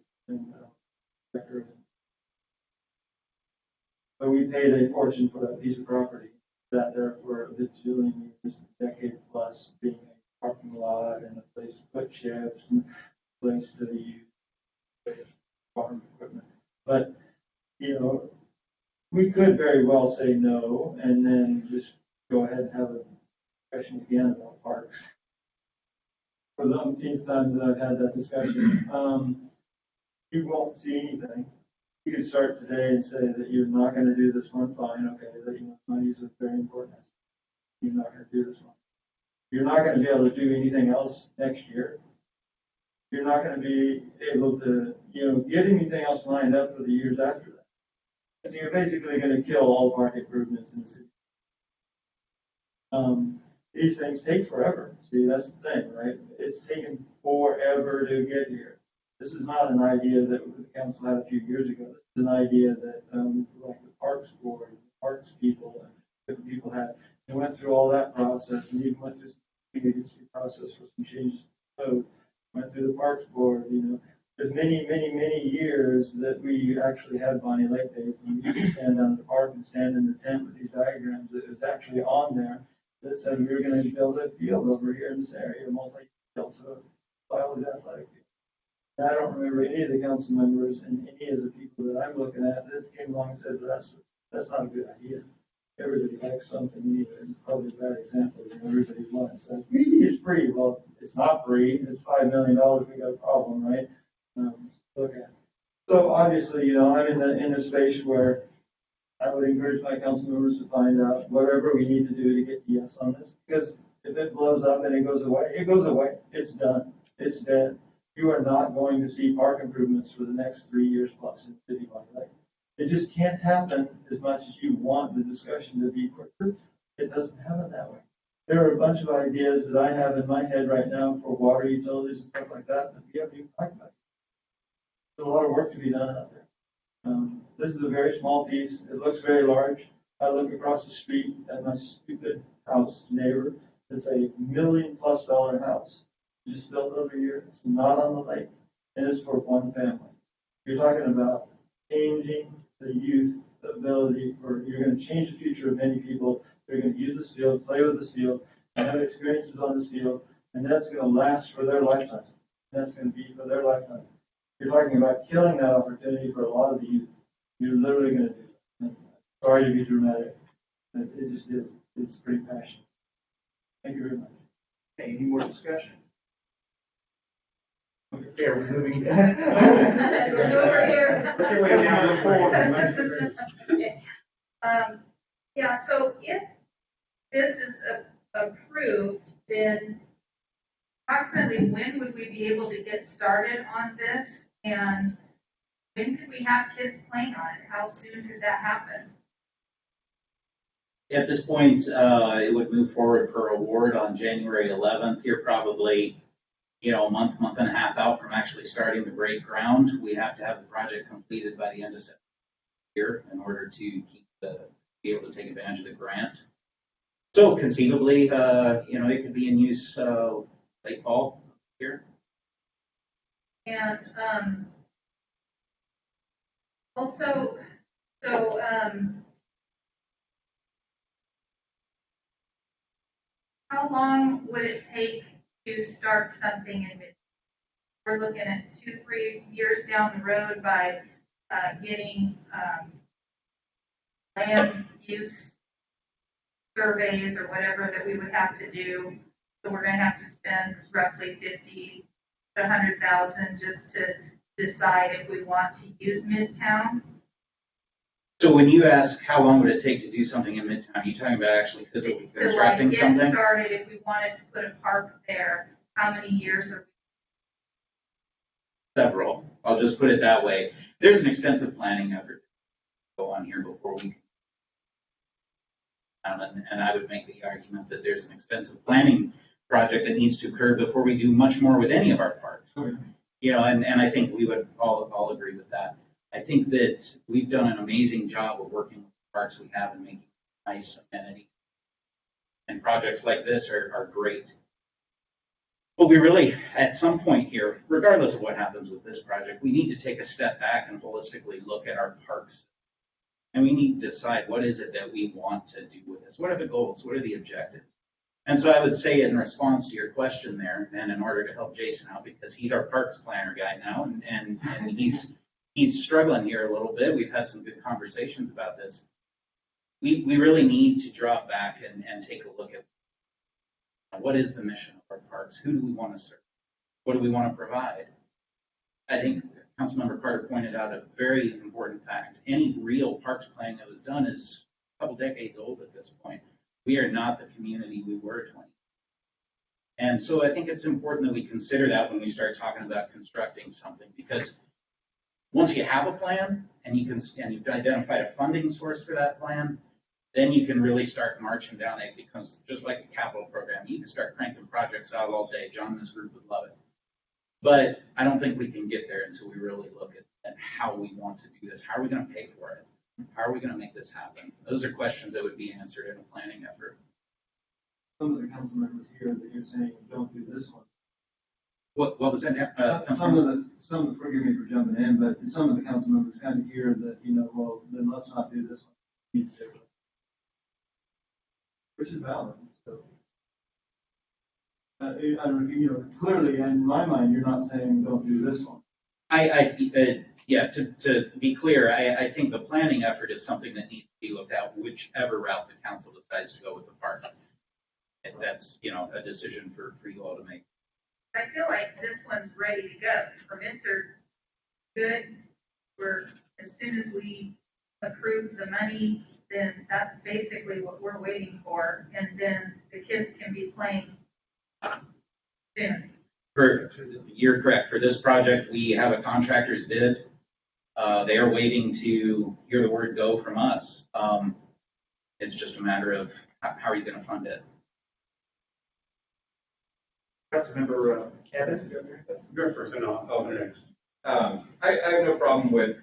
But we paid a fortune for that piece of property. Sat there for a bajillion years, a decade plus, being a parking lot and a place to put ships and a place to use farm equipment. But, we could very well say no and then just go ahead and have a discussion again about parks. For the umpteenth time that I've had that discussion, you won't see anything. You could start today and say that you're not going to do this one, fine, okay, that money is very important. You're not going to do this one. You're not going to be able to do anything else next year. You're not going to be able to, get anything else lined up for the years after that. So you're basically going to kill all park improvements in the city. These things take forever. See, that's the thing, right? It's taken forever to get here. This is not an idea that the council had a few years ago. This is an idea that like the Parks Board, the Parks people, and different people had. They went through all that process and even went through some agency process for some changes to the code. Went through the Parks Board, There's many, many, many years that we actually had Bonney Lake Day. When we could stand down at the park and stand in the tent with these diagrams, it was actually on there that said we were going to build a field over here in this area, multi-field, so I was athletic field. I don't remember any of the council members and any of the people that I'm looking at that came along and said, that's not a good idea. Everybody likes something new, and probably a bad example of everybody wants. So it's free. Well, it's not free. It's $5 million. We got a problem, right? Look at. So obviously, I'm in a space where I would encourage my council members to find out whatever we need to do to get yes on this. Because if it blows up and it goes away, it goes away. It's done. It's dead. You are not going to see park improvements for the next 3 years plus in City of Bonney Lake. It just can't happen as much as you want the discussion to be quicker. It doesn't happen that way. There are a bunch of ideas that I have in my head right now for water utilities and stuff like that we haven't even talked about. There's a lot of work to be done out there. This is a very small piece. It looks very large. I look across the street at my stupid house neighbor. It's $1 million+ house. Just built over here. It's not on the lake. And it's for one family. You're talking about changing the youth ability, or you're going to change the future of many people. They're going to use this field, play with this field, and have experiences on this field, and that's going to last for their lifetime. That's going to be for their lifetime. You're talking about killing that opportunity for a lot of the youth. You're literally going to do that. Sorry to be dramatic, but it just is. It's pretty passionate. Thank you very much.
Okay, any more discussion?
Okay, are we moving?
Over here.
Okay, wait, now let's forward.
Okay. Yeah, so if this is approved, then approximately when would we be able to get started on this? And when could we have kids playing on it? How soon could that happen?
At this point, it would move forward for award on January 11th. You're probably, a month and a half out from actually starting to break ground. We have to have the project completed by the end of September here in order to be able to take advantage of the grant. So conceivably, it could be in use late fall here.
And also, how long would it take to start something in mid? We're looking at 2-3 years down the road by getting land use surveys or whatever that we would have to do. So we're going to have to spend roughly $50,000 to $100,000 just to decide if we want to use Midtown.
So when you ask how long would it take to do something in Midtown, are you talking about actually physically constructing something?
To get started, if we wanted to put a park there, how many years are
Several. I'll just put it that way. There's an extensive planning effort to go on here before we can. And I would make the argument that there's an extensive planning project that needs to occur before we do much more with any of our parks. And I think we would all agree with that. I think that we've done an amazing job of working with the parks we have and making nice amenities. And projects like this are great. But we really, at some point here, regardless of what happens with this project, we need to take a step back and holistically look at our parks. And we need to decide what is it that we want to do with this. What are the goals? What are the objectives? And so I would say in response to your question there, and in order to help Jason out, because he's our parks planner guy now, and he's struggling here a little bit. We've had some good conversations about this. We really need to drop back and take a look at what is the mission of our parks? Who do we want to serve? What do we want to provide? I think Councilmember Carter pointed out a very important fact. Any real parks planning that was done is a couple decades old at this point. We are not the community we were 20. And so I think it's important that we consider that when we start talking about constructing something, because once you have a plan and you've identified a funding source for that plan, then you can really start marching down. It becomes just like a capital program. You can start cranking projects out all day. John and his group would love it. But I don't think we can get there until we really look at how we want to do this. How are we going to pay for it? How are we going to make this happen? Those are questions that would be answered in a planning effort.
Some of the council members here that you're saying don't do this one.
What was that?
Forgive me for jumping in, but some of the council members kind of hear that, well, then let's not do this one. We need to do it. Which is valid. So, I don't know, clearly in my mind, you're not saying don't do this one.
Yeah, to be clear, I think the planning effort is something that needs to be looked at, whichever route the council decides to go with the park. And that's, a decision for you all to make.
I feel like this one's ready to go. Permits are good. As soon as we approve the money, then that's basically what we're waiting for. And then the kids can be playing soon.
You're correct. For this project, we have a contractor's bid. They are waiting to hear the word go from us. It's just a matter of how are you going to fund it?
Councilmember Kevin?
Go first, and I'll go next.
I have no problem with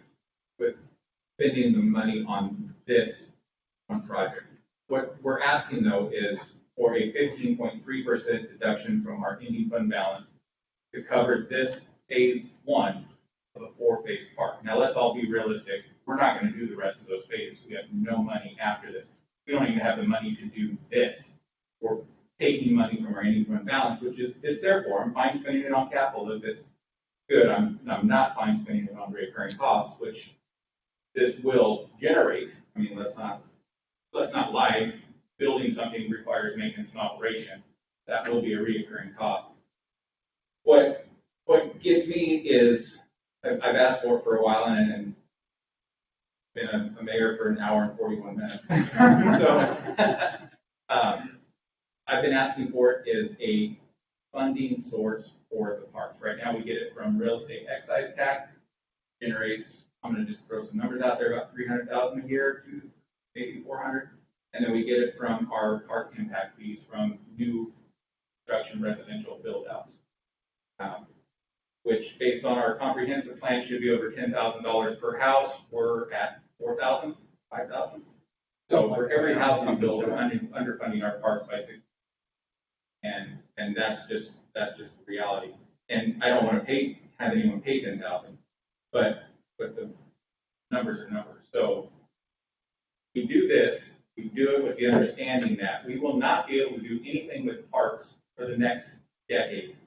spending the money on this one project. What we're asking though is for a 15.3% deduction from our ending fund balance to cover this phase one of a 4-phase park. Now let's all be realistic. We're not going to do the rest of those phases. We have no money after this. We don't even have the money to do this. We're taking money from our ending fund balance, which is it's there for. I'm fine spending it on capital if it's good. I'm not fine spending it on recurring costs, which this will generate. I mean, let's not lie. Building something requires maintenance and operation. That will be a recurring cost. What gets me is I've asked for a while and been a mayor for an hour and 41 minutes. So I've been asking for it is a funding source for the parks. Right now we get it from real estate excise tax. Generates, I'm going to just throw some numbers out there, about 300,000 a year to maybe 400. And then we get it from our park impact fees from new construction residential build-outs, which based on our comprehensive plan should be over $10,000 per house. We're at 4,000, 5,000. So for every house we build, we're underfunding our parks by 6. And that's just the reality. And I don't want to have anyone pay 10,000, but the numbers are numbers. So we do this. We do it with the understanding that we will not be able to do anything with parks for the next decade,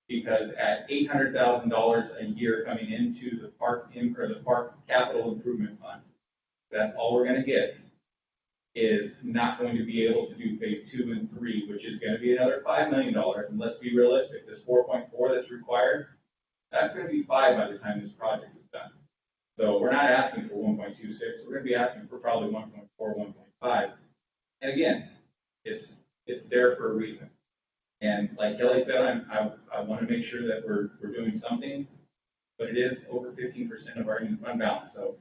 because at $800,000 a year coming into the park capital improvement fund, that's all we're going to get. Is not going to be able to do phase 2 and 3, which is going to be another $5 million. And let's be realistic, this 4.4 that's required, that's going to be 5 by the time this project is done. So we're not asking for 1.26. We're going to be asking for probably 1.4, 1.5. And again, it's there for a reason. And like Kelly said, I want to make sure that we're doing something, but it is over 15% of our fund balance. So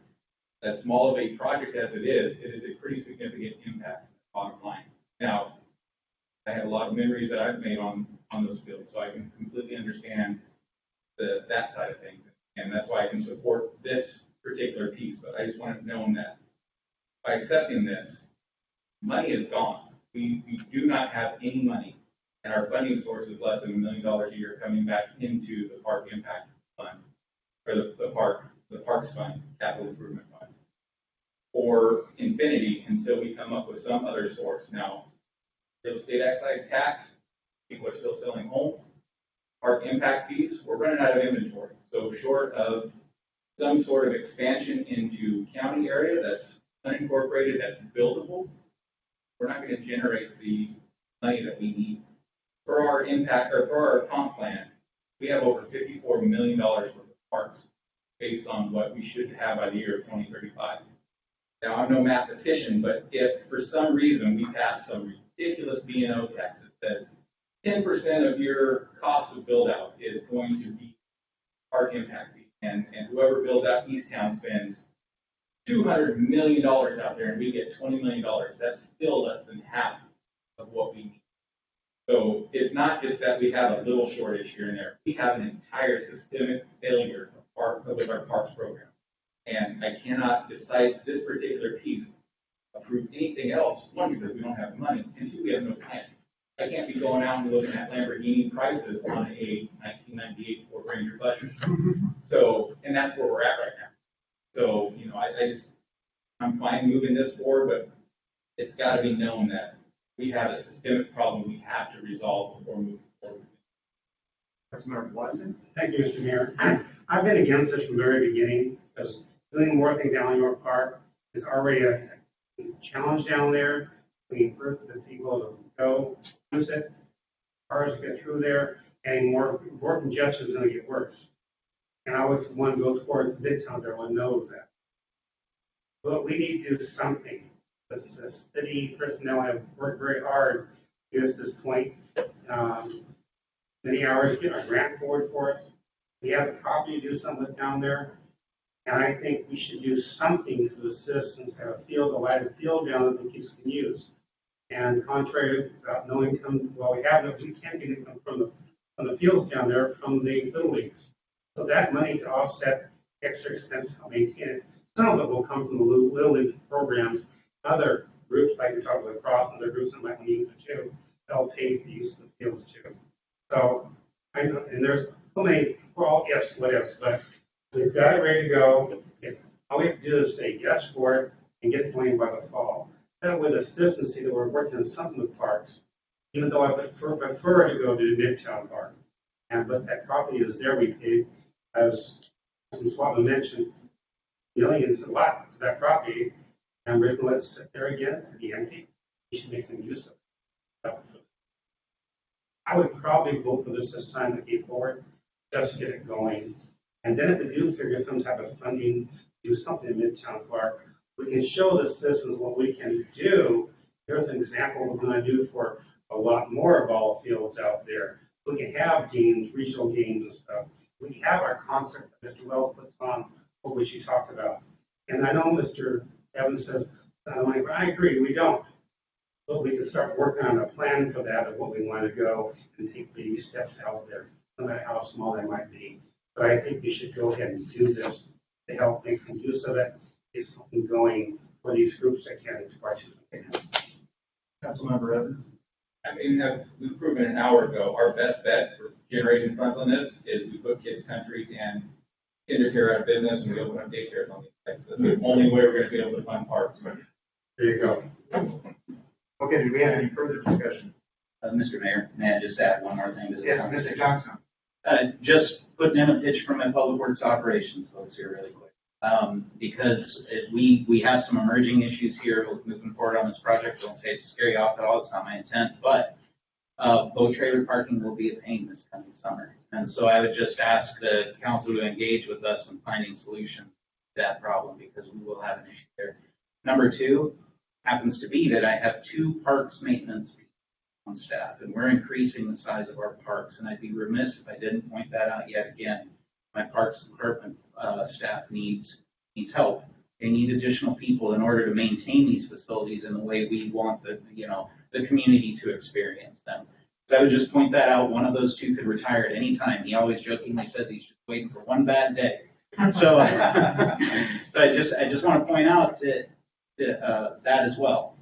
as small of a project as it is a pretty significant impact on bottom line. Now, I have a lot of memories that I've made on those fields, so I can completely understand that side of things. And that's why I can support this particular piece. But I just want to know that by accepting this, money is gone. We do not have any money, and our funding source is less than $1 million a year coming back into the park impact fund, or the parks fund, capital improvement fund, for infinity until we come up with some other source. Now, real estate excise tax, people are still selling homes. Park impact fees, we're running out of inventory. So short of some sort of expansion into county area that's unincorporated, that's buildable, we're not going to generate the money that we need. For our impact, or for our comp plan, we have over $54 million worth of parks based on what we should have by the year of 2035. Now, I'm no mathematician, but if for some reason we pass some ridiculous B&O taxes that 10% of your cost of build out is going to be park impact fee, and whoever builds out Easttown spends $200 million out there and we get $20 million, that's still less than half of what we need. So it's not just that we have a little shortage here and there. We have an entire systemic failure with our parks program. And I cannot, besides this particular piece, approve anything else. One, because we don't have money, and two, we have no plan. I can't be going out and looking at Lamborghini prices on a 1998 Ford Ranger budget. So, and that's where we're at right now. So, I'm fine moving this forward, but it's got to be known that we have a systemic problem we have to resolve before moving forward.
Councilmember Watson?
Thank you, Mr. Mayor. I've been against this from the very beginning because doing more things down in York Park is already a challenge down there. We encourage the people to go use it, cars get through there, and more congestion is going to get worse. And I always want to go towards the big towns, everyone knows that. But we need to do something. The city personnel have worked very hard to get us this point. Many hours, get a grant board for us. We have the property to do something with down there. And I think we should do something for the citizens, have a field, a lighted field down that the kids can use. And contrary to no income, well, we can't get income from the fields down there from the little leagues. So that money to offset extra expense to maintain it, some of it will come from the little league programs. Other groups, like we talked about lacrosse, other groups that might want to use it too, they'll pay for the use of the fields too. So I know, and there's so many, we're all ifs, what ifs, but we've got it ready to go. All we have to do is say yes for it and get going by the fall. That way the citizens see that we're working on something with parks, even though I prefer to go to Midtown Park. But that property is there. We paid, as Swatman mentioned, millions, a lot for that property, and we're going to let it sit there again and be empty. We should make some use of it. I would probably vote for this time to keep forward, just to get it going. And then if we do figure some type of funding, do something in Midtown Park, we can show the citizens what we can do. Here's an example we're going to do for a lot more ball fields out there. We can have games, regional games and stuff. We can have our concert that Mr. Wells puts on, which you talked about. And I know Mr. Evans says, I agree, we don't. But we can start working on a plan for that of what we want to go and take baby steps out there, no matter how small they might be. But I think we should go ahead and do this to help make some use of it, get something going for these groups that can participate.
Councilmember Evans?
I mean, we've proven an hour ago, our best bet for generating funds on this is we put Kids Country and Kinder Care out of business and we open up daycares on these sites. That's the only way we're going to be able to fund parks.
There you go.
Okay, do we have any further discussion?
Mr. Mayor, may I just add one more thing to this?
Yes, Mr. Johnson.
Just putting in a pitch from my public works operations folks here really quick. Because we have some emerging issues here moving forward on this project. Don't say it to scare you off at all. It's not my intent, but boat trailer parking will be a pain this coming summer. And so I would just ask the council to engage with us in finding solutions to that problem because we will have an issue there. Number two happens to be that I have 2 parks maintenance people on staff, and we're increasing the size of our parks. And I'd be remiss if I didn't point that out yet again. My parks department staff needs help. They need additional people in order to maintain these facilities in the way we want the community to experience them. So I would just point that out. One of those 2 could retire at any time. He always jokingly says he's just waiting for one bad day. So I just want to point out that as well.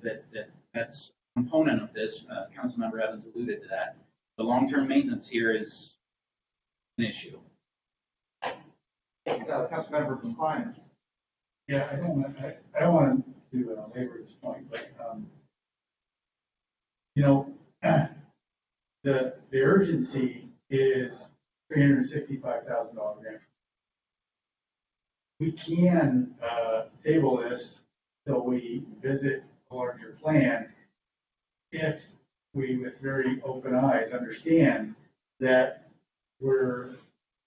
That's a component of this. Councilmember Evans alluded to that. The long-term maintenance here is an issue.
Councilmember from Finance.
Yeah, I don't want to labor this point, but the urgency is $365,000 grant. We can table this till we visit a larger plan if we, with very open eyes, understand that we're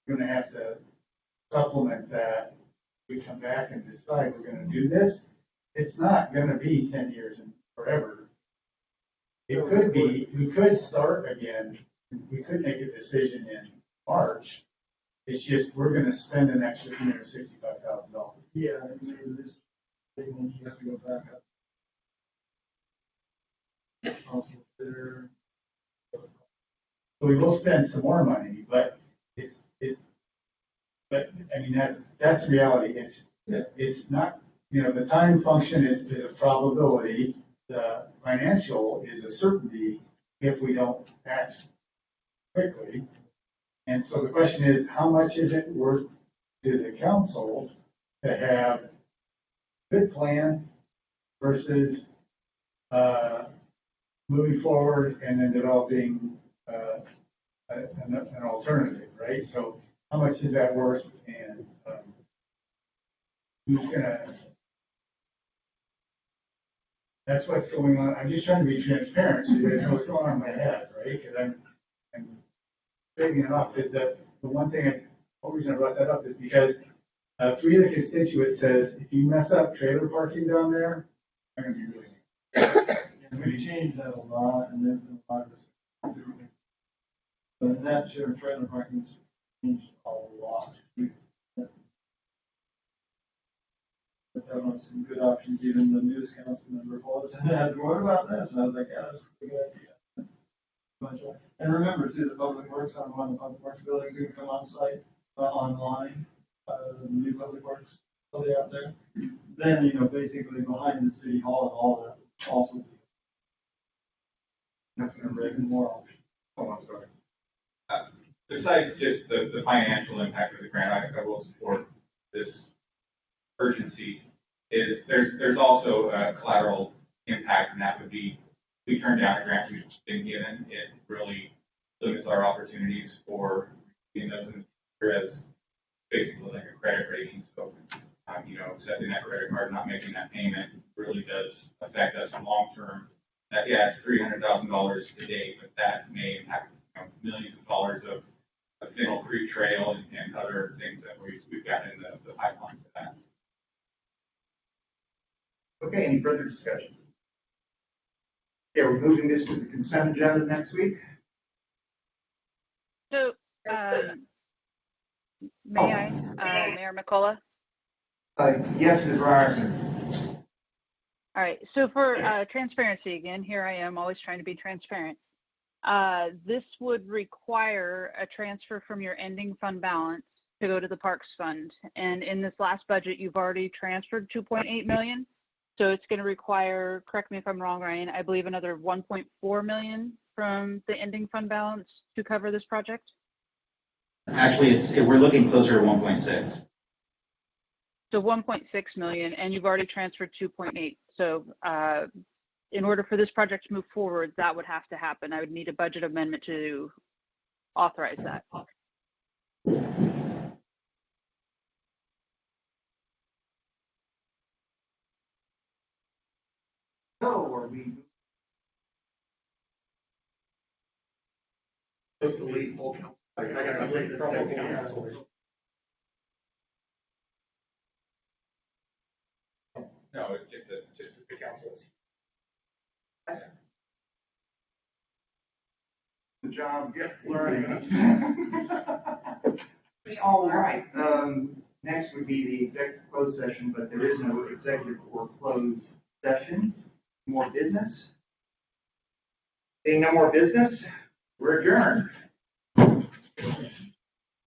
going to have to supplement that. We come back and decide we're going to do this. It's not going to be 10 years and forever. It could be, we could start again. We could make a decision in March. It's just, we're going to spend an extra $365,000.
Yeah, this thing has to go back up. Also, there.
So we will spend some more money, but I mean, that's reality. It's not, the time function is a probability. The financial is a certainty if we don't act quickly. And so the question is, how much is it worth to the council to have a good plan versus moving forward and then developing an alternative, right? So how much is that worth? And who's gonna, that's what's going on. I'm just trying to be transparent so you guys know what's going on in my head, right? Because I'm thinking enough is that the one thing, the whole reason I brought that up is because three of the constituents says, if you mess up trailer parking down there, I'm gonna be really
And we changed that a lot, and there's been a lot of different things. But that share of trailer parking has changed a lot. But that was some good options, even the news council member was, what about this? And I was like, yeah, that's a good idea. And remember too, the public works on one of the public works buildings are gonna come on site, online, the new public works, facility out there. Then, you know, basically behind the city hall and all that also be. That's gonna bring more options.
Oh, I'm sorry.
Besides just the financial impact of the grant, I will support this urgency. Is there's also a collateral impact, and that would be we turn down a grant we've been given. It really limits our opportunities for getting those in the future as basically like a credit rating. So, you know, accepting that credit card, not making that payment really does affect us in long term. Yeah, it's $300,000 today, but that may impact millions of dollars of Finnell Creek Trail and other things that we've got in the pipeline for that.
Okay, any further discussion? Okay, we're moving this to the consent agenda next week.
So, may I, Mayor McCullough?
Yes, Ms. Ryerson.
All right, so for transparency again, here I am always trying to be transparent. This would require a transfer from your ending fund balance to go to the Parks Fund. And in this last budget, you've already transferred $2.8 million. So it's going to require, correct me if I'm wrong, Ryan, I believe another $1.4 million from the ending fund balance to cover this project?
Actually, we're looking closer to 1.6.
So 1.6 million, and you've already transferred 2.8. So in order for this project to move forward, that would have to happen. I would need a budget amendment to authorize that.
So are we?
Delete full council. I guess I'm saying full council.
No, it's just the councils.
Good job, get learning.
All right.
Next would be the executive closed session, but there is no executive or closed session. More business? Seeing no more business, we're adjourned.